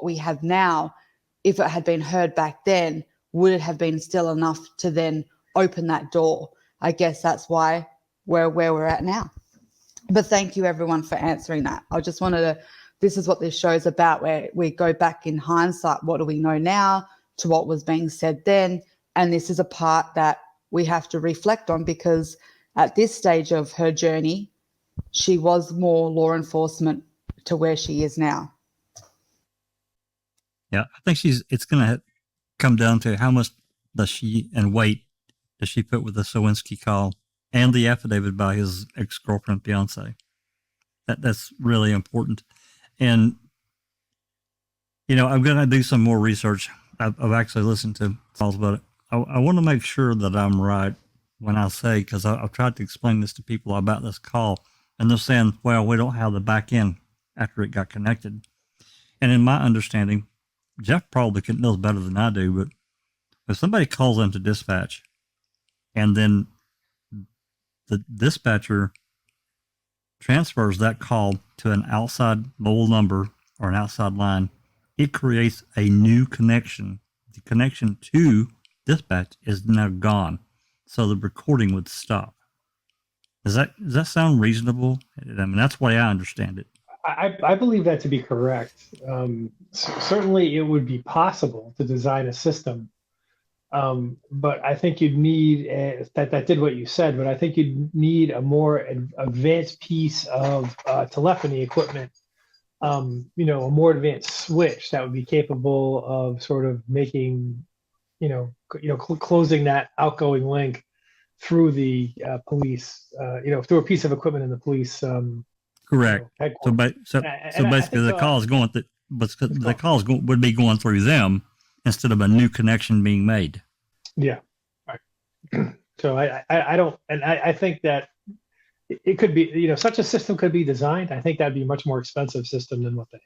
we have now, if it had been heard back then, would it have been still enough to then open that door? I guess that's why we're where we're at now. But thank you everyone for answering that. I just wanted to, this is what this show is about, where we go back in hindsight, what do we know now to what was being said then? And this is a part that we have to reflect on, because at this stage of her journey, she was more law enforcement to where she is now. Yeah, I think it's going to come down to how much weight does she put with the Sowinski call and the affidavit by his ex-girlfriend, fiance. That's really important. And, I'm going to do some more research. I've actually listened to calls about it. I want to make sure that I'm right when I say, because I've tried to explain this to people about this call, and they're saying, well, we don't have the back end after it got connected. And in my understanding, Jeff probably knows better than I do, but if somebody calls into dispatch and then the dispatcher transfers that call to an outside mobile number or an outside line, it creates a new connection. The connection to dispatch is now gone, so the recording would stop. Does that sound reasonable? I mean, that's the way I understand it. I believe that to be correct. Certainly, it would be possible to design a system, but I think you'd need that did what you said. But I think you'd need a more advanced piece of telephony equipment. A more advanced switch that would be capable of sort of making, closing that outgoing link through the police, through a piece of equipment in the police. Correct. So basically, the call is going would be going through them instead of a new connection being made. Yeah. Right. So I think that it could be, such a system could be designed. I think that'd be a much more expensive system than what they have.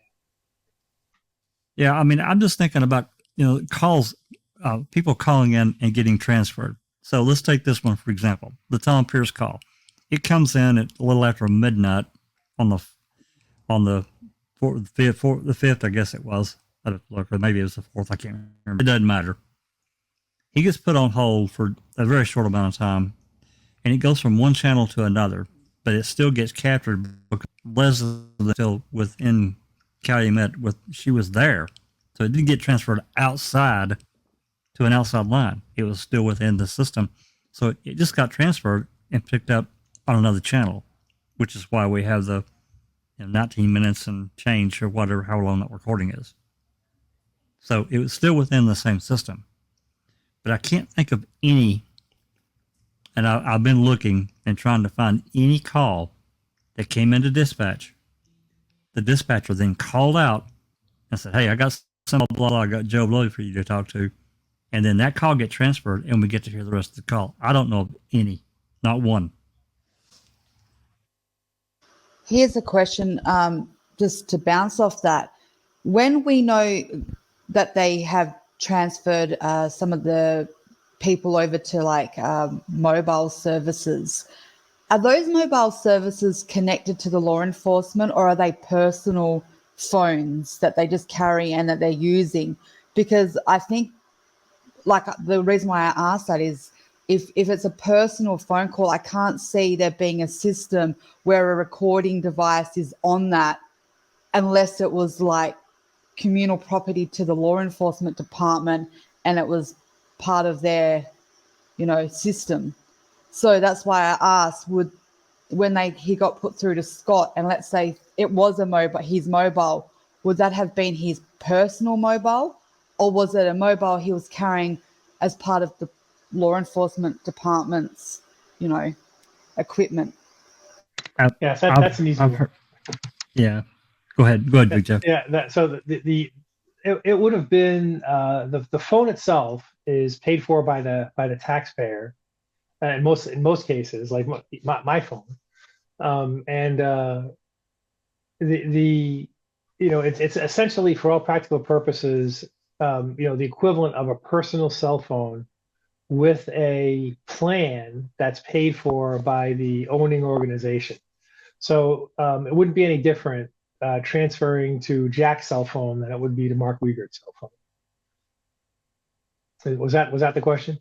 Yeah, I mean, I'm just thinking about calls, people calling in and getting transferred. So let's take this one for example, the Tom Pierce call. It comes in at a little after midnight on the the fifth, I guess it was. I don't look, or maybe it was the fourth. I can't remember. It doesn't matter. He gets put on hold for a very short amount of time, and it goes from one channel to another, but it still gets captured because Leslie was still within Calumet. She was there, so it didn't get transferred outside to an outside line. It was still within the system, so it just got transferred and picked up on another channel, which is why we have the 19 minutes and change or whatever, how long that recording is. So it was still within the same system. But I can't think of any, and I've been looking and trying to find any call that came into dispatch. The dispatcher then called out and said, hey, I got some blah, blah, I got Joe Blow for you to talk to. And then that call gets transferred and we get to hear the rest of the call. I don't know of any, not one. Here's a question, just to bounce off that. When we know that they have transferred some of the people over to like mobile services, are those mobile services connected to the law enforcement, or are they personal phones that they just carry and that they're using? Because I think, like, the reason why I asked that is if it's a personal phone call, I can't see there being a system where a recording device is on that unless it was like communal property to the law enforcement department and it was part of their, system. So that's why I asked, when he got put through to Scott, and let's say it was his mobile, would that have been his personal mobile, or was it a mobile he was carrying as part of the law enforcement department's, equipment? Yeah, that's an easy one. Yeah. Go ahead, Big Jeff. Yeah, so it would have been the phone itself is paid for by the taxpayer, in most cases, like my phone, it's essentially, for all practical purposes, the equivalent of a personal cell phone with a plan that's paid for by the owning organization. So it wouldn't be any different transferring to Jack's cell phone than it would be to Mark Wiegert's cell phone. Was that the question?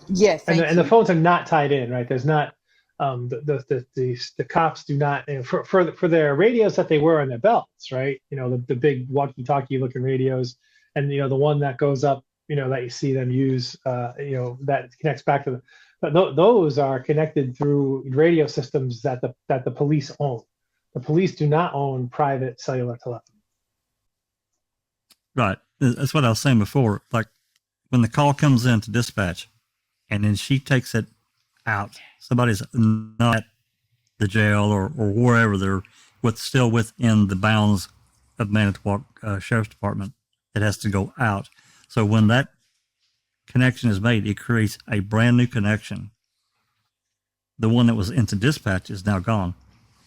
Yes. And the phones are not tied in, right? There's not the cops do not, for their radios that they wear on their belts, right? The big walkie-talkie looking radios, and the one that goes up, that you see them use, that connects back to the. But those are connected through radio systems that the police own. The police do not own private cellular telephony. Right. That's what I was saying before. Like when the call comes in to dispatch and then she takes it out, somebody's not at the jail or wherever they're still within the bounds of Manitowoc Sheriff's Department, it has to go out. So when that connection is made, it creates a brand new connection. The one that was into dispatch is now gone.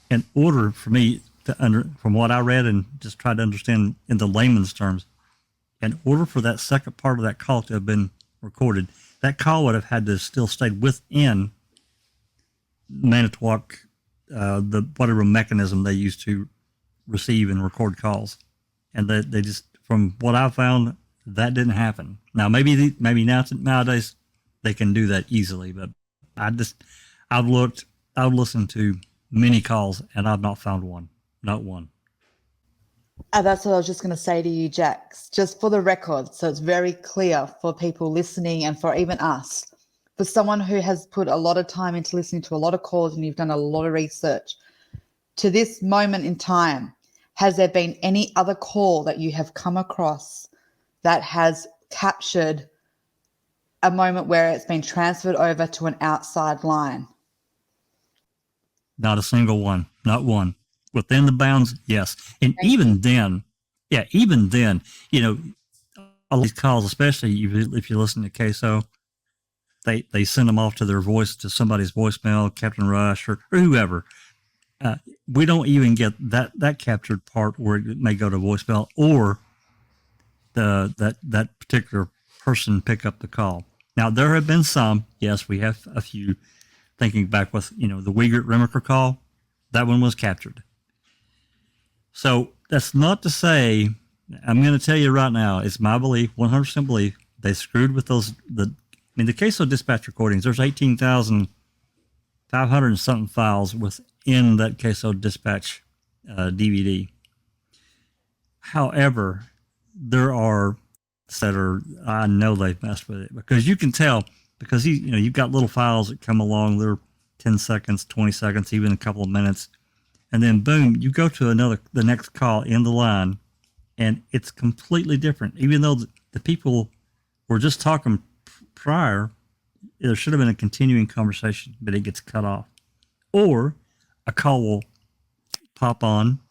In order for me from what I read and just tried to understand in the layman's terms, in order for that second part of that call to have been recorded, that call would have had to still stay within Manitowoc, the whatever mechanism they use to receive and record calls. And they just, from what I found, that didn't happen. Now, maybe nowadays they can do that easily, but I've listened to many calls and I've not found one, not one. That's what I was just going to say to you, Jax, just for the record, so it's very clear for people listening and for even us. For someone who has put a lot of time into listening to a lot of calls and you've done a lot of research, to this moment in time, has there been any other call that you have come across that has captured a moment where it's been transferred over to an outside line? Not a single one, not one. Within the bounds, yes. And even then, all these calls, especially if you listen to KSO, they send them off to somebody's voicemail, Captain Rush or whoever. We don't even get that captured part where it may go to voicemail or that particular person pick up the call. Now, there have been some, yes, we have a few, thinking back with, the Wiegert Remaker call, that one was captured. So that's not to say, I'm going to tell you right now, it's my belief, 100% belief, they screwed with those. The queso dispatch recordings, there's 18,500 and something files within that queso dispatch DVD. However, there are that are, I know they've messed with it because you can tell, because you've got little files that come along, they're 10 seconds, 20 seconds, even a couple of minutes. And then boom, you go to the next call in the line, and it's completely different. Even though the people were just talking prior, there should have been a continuing conversation, but it gets cut off. Or a call will pop on,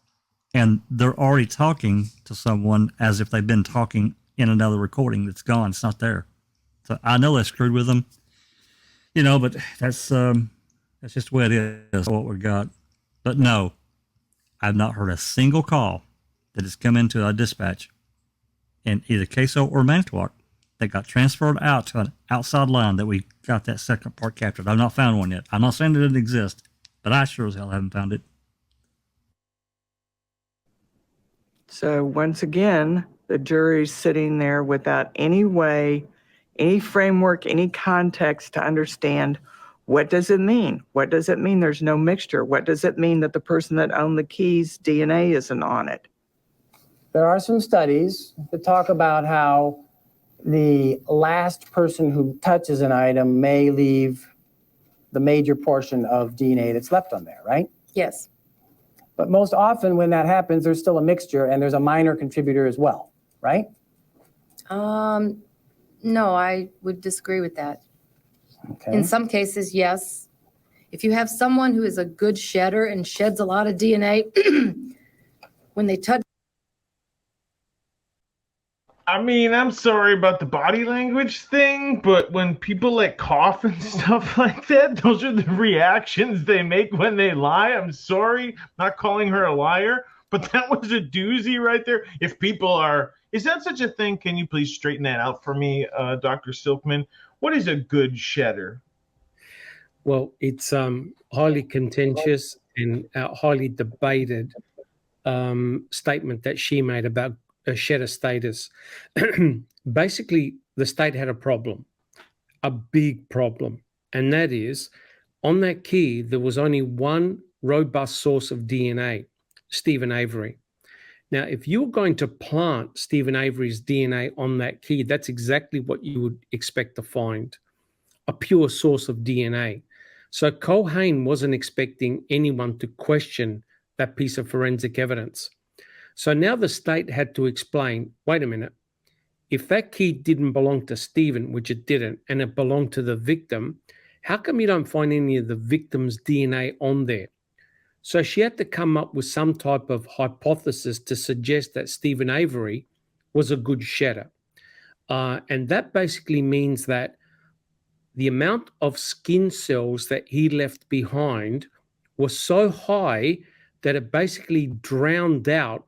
and they're already talking to someone as if they've been talking in another recording that's gone. It's not there. So I know they screwed with them, but that's just the way it is, what we got. But no, I've not heard a single call that has come into a dispatch in either queso or Manitowoc that got transferred out to an outside line that we got that second part captured. I've not found one yet. I'm not saying it doesn't exist, but I sure as hell haven't found it. So once again, the jury's sitting there without any way, any framework, any context to understand what does it mean? What does it mean there's no mixture? What does it mean that the person that owned the keys' DNA isn't on it? There are some studies that talk about how the last person who touches an item may leave the major portion of DNA that's left on there, right? Yes. But most often when that happens, there's still a mixture and there's a minor contributor as well, right? No, I would disagree with that. Okay. In some cases, yes. If you have someone who is a good shedder and sheds a lot of DNA, when they touch. I mean, I'm sorry about the body language thing, but when people like cough and stuff like that, those are the reactions they make when they lie. I'm sorry, not calling her a liar, but that was a doozy right there. If people are, is that such a thing? Can you please straighten that out for me, Dr. Silkman? What is a good shedder? Well, it's highly contentious and highly debated statement that she made about a shedder status. Basically, the state had a problem, a big problem, and that is on that key, there was only one robust source of DNA, Stephen Avery. Now, if you're going to plant Stephen Avery's DNA on that key, that's exactly what you would expect to find, a pure source of DNA. So Culhane wasn't expecting anyone to question that piece of forensic evidence. So now the state had to explain, wait a minute, if that key didn't belong to Stephen, which it didn't, and it belonged to the victim, how come you don't find any of the victim's DNA on there? So she had to come up with some type of hypothesis to suggest that Stephen Avery was a good shedder. And that basically means that the amount of skin cells that he left behind was so high that it basically drowned out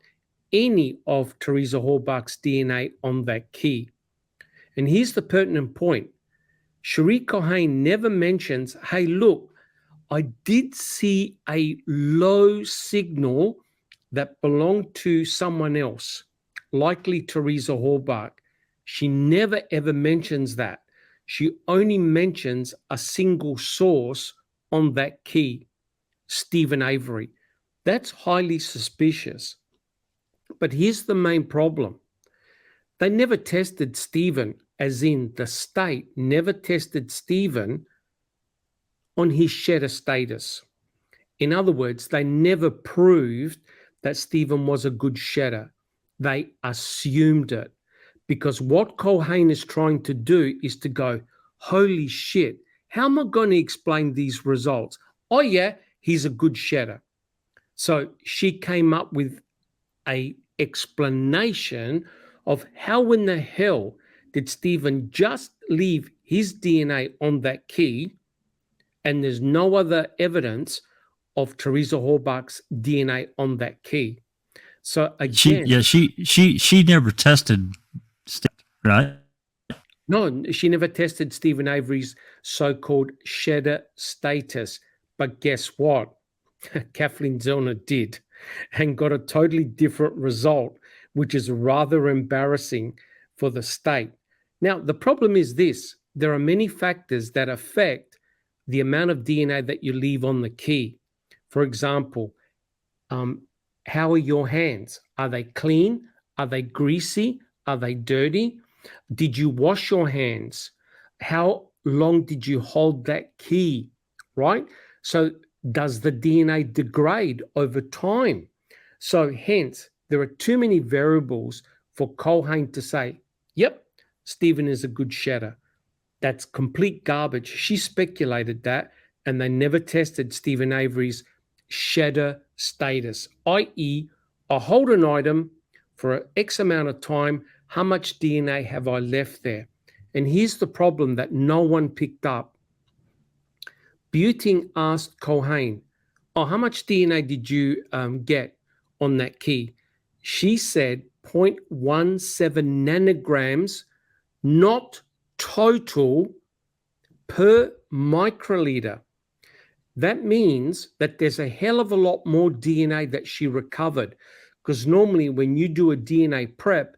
any of Teresa Halbach's DNA on that key. And here's the pertinent point. Cherie Culhane never mentions, hey, look, I did see a low signal that belonged to someone else, likely Teresa Halbach. She never ever mentions that. She only mentions a single source on that key, Stephen Avery. That's highly suspicious. But here's the main problem. They never tested Stephen, as in the state never tested Stephen on his shedder status. In other words, they never proved that Stephen was a good shedder. They assumed it. Because what Culhane is trying to do is to go, holy shit, how am I going to explain these results? Oh yeah, he's a good shedder. So she came up with a explanation of how in the hell did Stephen just leave his DNA on that key and there's no other evidence of Teresa Halbach's DNA on that key. So again, she never tested, right? No, she never tested Stephen Avery's so-called shedder status. But guess what? Kathleen Zellner did. and got a totally different result, which is rather embarrassing for the state. Now, the problem is this: there are many factors that affect the amount of DNA that you leave on the key. For example, how are your hands? Are they clean? Are they greasy? Are they dirty? Did you wash your hands? How long did you hold that key, right? So does the DNA degrade over time? So hence, there are too many variables for Culhane to say, yep, Stephen is a good shedder. That's complete garbage. She speculated that, and they never tested Stephen Avery's shedder status, i.e., I hold an item for X amount of time. How much DNA have I left there? And here's the problem that no one picked up. Buting asked Culhane, oh, how much DNA did you get on that key? She said 0.17 nanograms, not total, per microliter. That means that there's a hell of a lot more DNA that she recovered, because normally when you do a DNA prep,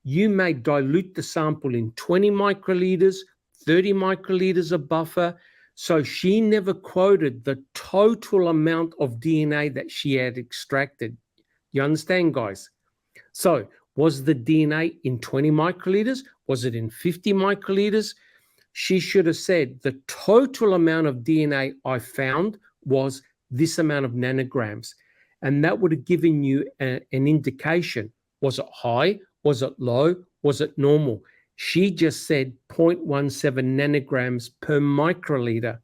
you may dilute the sample in 20 microliters, 30 microliters of buffer. So she never quoted the total amount of DNA that she had extracted. You understand, guys? So was the DNA in 20 microliters? Was it in 50 microliters? She should have said the total amount of DNA I found was this amount of nanograms. And that would have given you an indication. Was it high? Was it low? Was it normal? She just said 0.17 nanograms per microliter.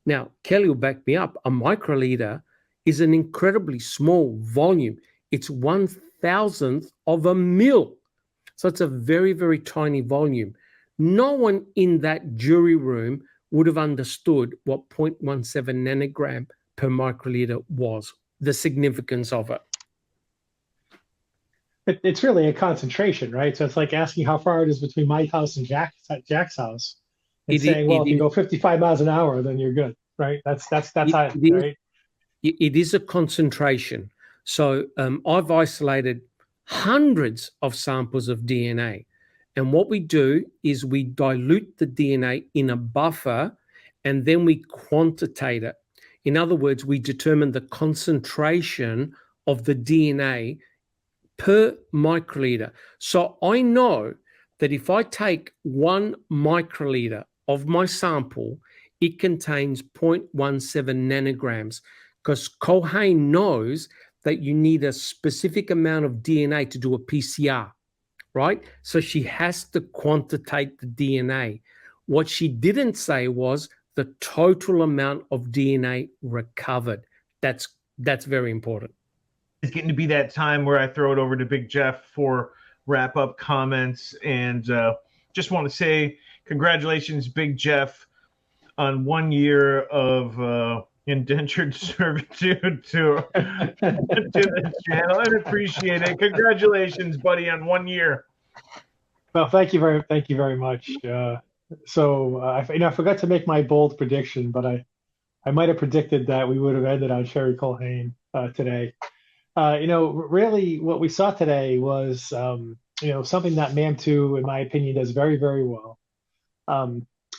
Now, Kellie will back me up. A microliter is an incredibly small volume. It's 1,000th of a mil. So it's a very, very tiny volume. No one in that jury room would have understood what 0.17 nanogram per microliter was, the significance of it. It's really a concentration, right? So it's like asking how far it is between my house and Jack's house, and saying, well, if you go 55 miles an hour, then you're good, right? That's how, right? It is a concentration. So I've isolated hundreds of samples of DNA. And what we do is we dilute the DNA in a buffer, and then we quantitate it. In other words, we determine the concentration of the DNA per microliter. So I know that if I take 1 microliter of my sample, it contains 0.17 nanograms, because Culhane knows that you need a specific amount of DNA to do a PCR, right? So she has to quantitate the DNA. What she didn't say was the total amount of DNA recovered. That's very important. It's getting to be that time where I throw it over to Big Jeff for wrap-up comments, and just want to say congratulations, Big Jeff, on 1 year of indentured servitude to the channel. I appreciate it. Congratulations, buddy, on 1 year. Well, thank you very much. I forgot to make my bold prediction, but I might have predicted that we would have ended on Sherry Culhane today. Really what we saw today was, something that MAM2, in my opinion, does very, very well.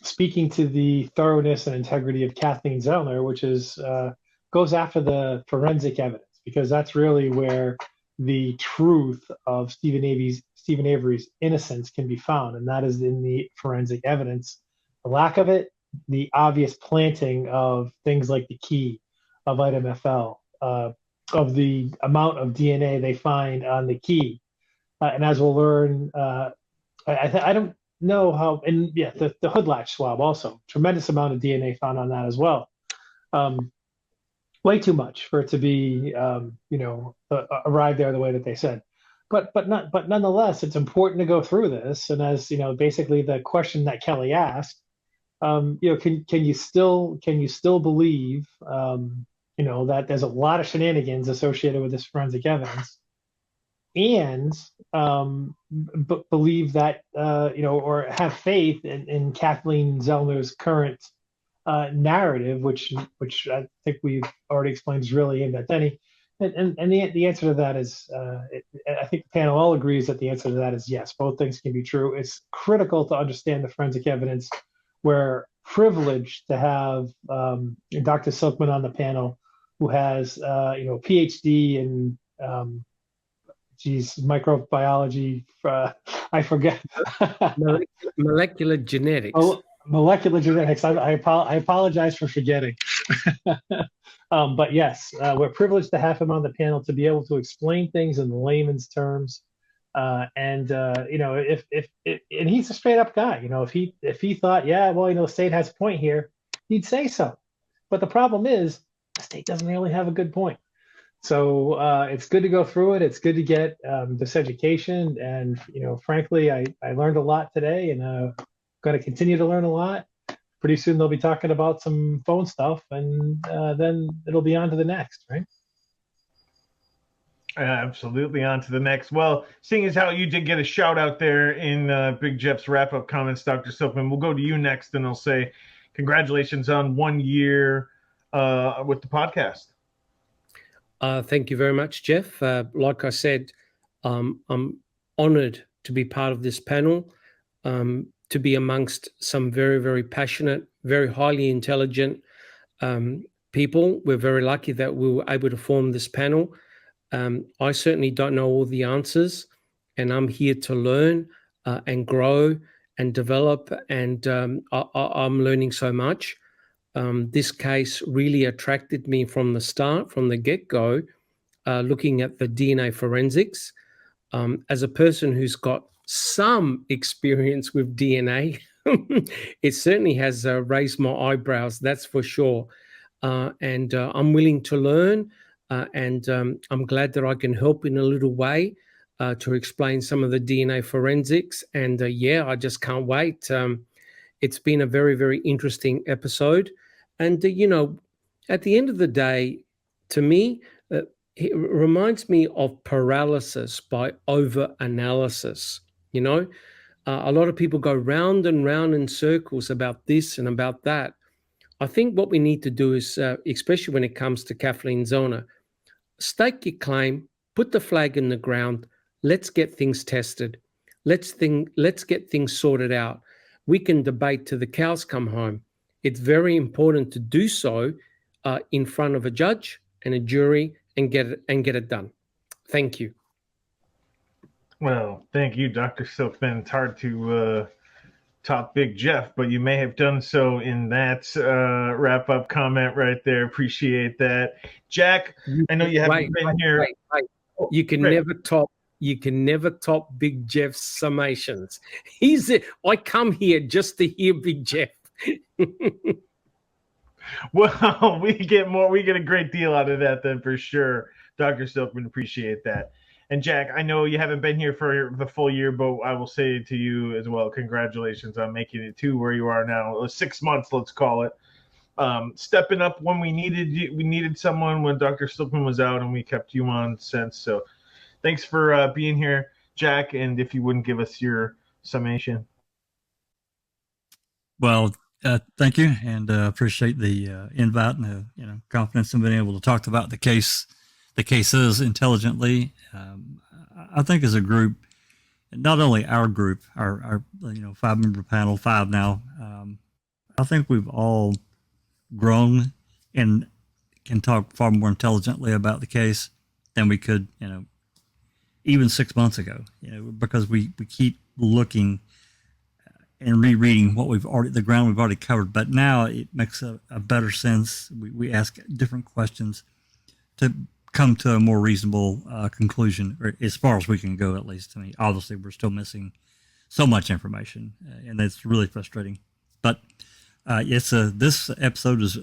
Speaking to the thoroughness and integrity of Kathleen Zellner, which is goes after the forensic evidence, because that's really where the truth of Stephen Avery's innocence can be found, and that is in the forensic evidence. The lack of it, the obvious planting of things like the key of item FL, of the amount of DNA they find on the key. And as we'll learn, I don't know how, and yeah, the hood latch swab also, tremendous amount of DNA found on that as well. Way too much for it to be, arrived there the way that they said. But nonetheless, it's important to go through this. And as basically the question that Kellie asked, can you still believe, that there's a lot of shenanigans associated with this forensic evidence, and believe that or have faith in Kathleen Zellner's current narrative, which I think we've already explained is really aimed at Denny, And the answer to that is, I think the panel all agrees that the answer to that is yes. Both things can be true. It's critical to understand the forensic evidence. We're privileged to have Dr. Silkman on the panel, who has PhD in microbiology. I forget. Molecular genetics. Oh, molecular genetics. I apologize for forgetting. But yes, we're privileged to have him on the panel to be able to explain things in layman's terms. And he's a straight up guy. If he thought, yeah, well, the state has a point here, he'd say so. But the problem is, the state doesn't really have a good point. So it's good to go through it. It's good to get this education. And frankly, I learned a lot today, and going to continue to learn a lot. Pretty soon they'll be talking about some phone stuff, and then it'll be on to the next, right? Absolutely, on to the next. Well, seeing as how you did get a shout out there in Big Jeff's wrap-up comments, Dr. Silkman, we'll go to you next, and I'll say congratulations on 1 year with the podcast. Thank you very much, Jeff. Like I said, I'm honored to be part of this panel, to be amongst some very, very passionate, very highly intelligent people. We're very lucky that we were able to form this panel. I certainly don't know all the answers, and I'm here to learn and grow and develop, and I'm learning so much. This case really attracted me from the start, from the get-go, looking at the DNA forensics. As a person who's got some experience with DNA, it certainly has raised my eyebrows, that's for sure. And I'm willing to learn, and I'm glad that I can help in a little way to explain some of the DNA forensics. And I just can't wait. It's been a very, very interesting episode. And, at the end of the day, to me, it reminds me of paralysis by over-analysis. A lot of people go round and round in circles about this and about that. I think what we need to do is, especially when it comes to Kathleen Zellner, stake your claim, put the flag in the ground, let's get things tested. Let's get things sorted out. We can debate till the cows come home. It's very important to do so in front of a judge and a jury and get it done. Thank you. Well, thank you, Dr. Silkman. It's hard to top Big Jeff, but you may have done so in that wrap-up comment right there. Appreciate that. Jack, I know you haven't been here. Wait. You can never top Big Jeff's summations. I come here just to hear Big Jeff. Well, we get a great deal out of that then, for sure. Dr. Silkman, appreciate that. And Jack, I know you haven't been here for the full year, but I will say to you as well, congratulations on making it to where you are now. 6 months, let's call it. Stepping up when we needed someone when Dr. Silkman was out, and we kept you on since. So thanks for being here, Jack. And if you wouldn't give us your summation. Well, thank you, and appreciate the invite and the confidence in being able to talk about the cases intelligently. I think as a group, not only our group, our 5-member panel, 5 now, I think we've all grown and can talk far more intelligently about the case than we could, even 6 months ago, because we keep looking and rereading the ground we've already covered. But now it makes a better sense. We ask different questions to come to a more reasonable conclusion, or as far as we can go, at least. I mean, obviously we're still missing so much information, and that's really frustrating. But this episode is,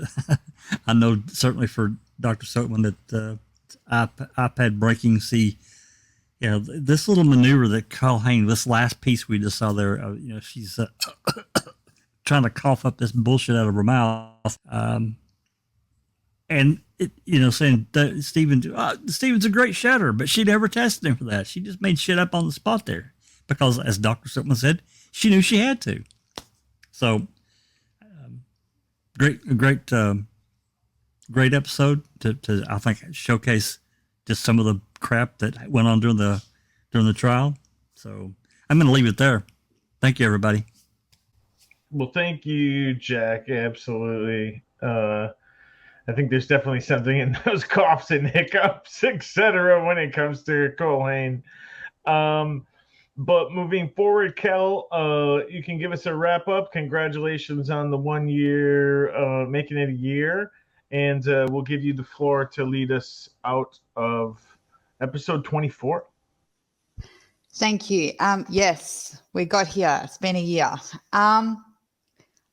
I know certainly for Dr. Silkman that iPad breaking. See, this little maneuver that Colleen, this last piece we just saw there, she's trying to cough up this bullshit out of her mouth, and saying that Steven's a great shutter, but she never tested him for that. She just made shit up on the spot there because, as Dr. Silkman said, she knew she had to. So, great episode to I think showcase just some of the crap that went on during the trial. So I'm going to leave it there. Thank you, everybody. Well, thank you, Jack. Absolutely. I think there's definitely something in those coughs and hiccups, etc., when it comes to Colleen. But moving forward, Kel, you can give us a wrap up. Congratulations on the 1 year, making it a year. And we'll give you the floor to lead us out of episode 24. Thank you. Yes, we got here. It's been a year. I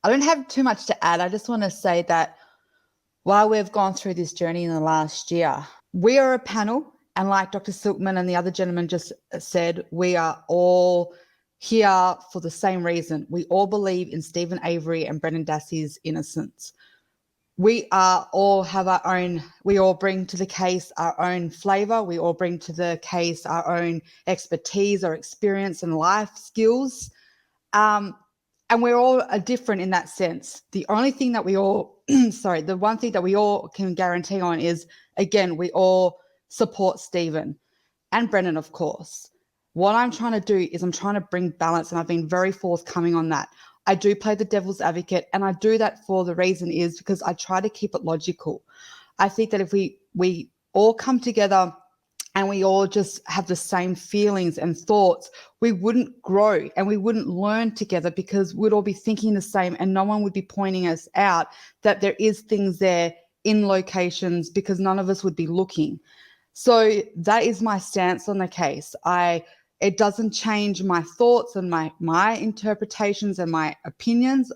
don't have too much to add. I just want to say that while we've gone through this journey in the last year, we are a panel. And like Dr. Silkman and the other gentleman just said, we are all here for the same reason. We all believe in Stephen Avery and Brendan Dassey's innocence. We all have our own, we all bring to the case our own flavor. We all bring to the case our own expertise or experience and life skills. And we're all different in that sense. The only thing that we all, the one thing that we all can guarantee on is, again, we all support Stephen and Brendan, of course. What I'm trying to do is I'm trying to bring balance, and I've been very forthcoming on that. I do play the devil's advocate, and I do that for the reason is because I try to keep it logical. I think that if we all come together and we all just have the same feelings and thoughts, we wouldn't grow and we wouldn't learn together, because we'd all be thinking the same and no one would be pointing us out that there is things there in locations, because none of us would be looking. So that is my stance on the case. It doesn't change my thoughts and my interpretations and my opinions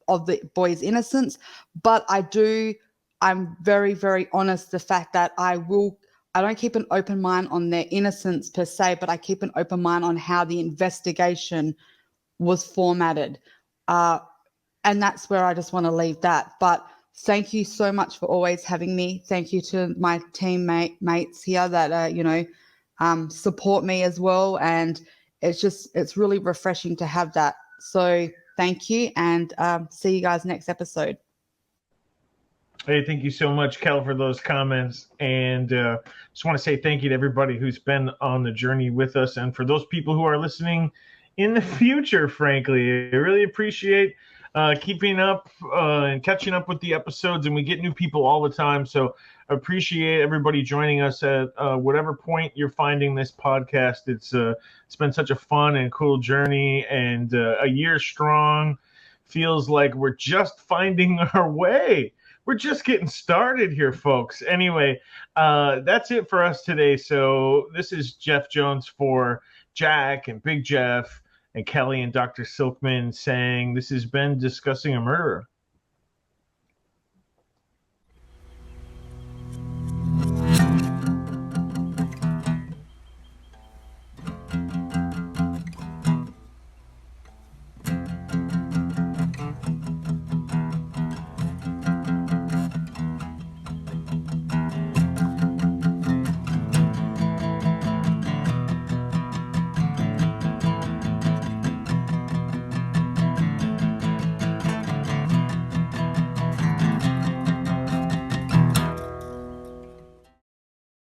of the boy's innocence, but I'm very, very honest the fact that I don't keep an open mind on their innocence per se, but I keep an open mind on how the investigation was formatted. And that's where I just want to leave that. But thank you so much for always having me. Thank you to my teammates here that, support me as well. And it's really refreshing to have that. So thank you, and see you guys next episode. Hey, thank you so much, Kel, for those comments. And just want to say thank you to everybody who's been on the journey with us. And for those people who are listening in the future, frankly, I really appreciate keeping up and catching up with the episodes. And we get new people all the time. So I appreciate everybody joining us at whatever point you're finding this podcast. It's been such a fun and cool journey, and a year strong. Feels like we're just finding our way. We're just getting started here, folks. Anyway, that's it for us today. So this is Jeff Jones for Jack and Big Jeff and Kellie and Dr. Silkman saying this has been Discussing a Murderer.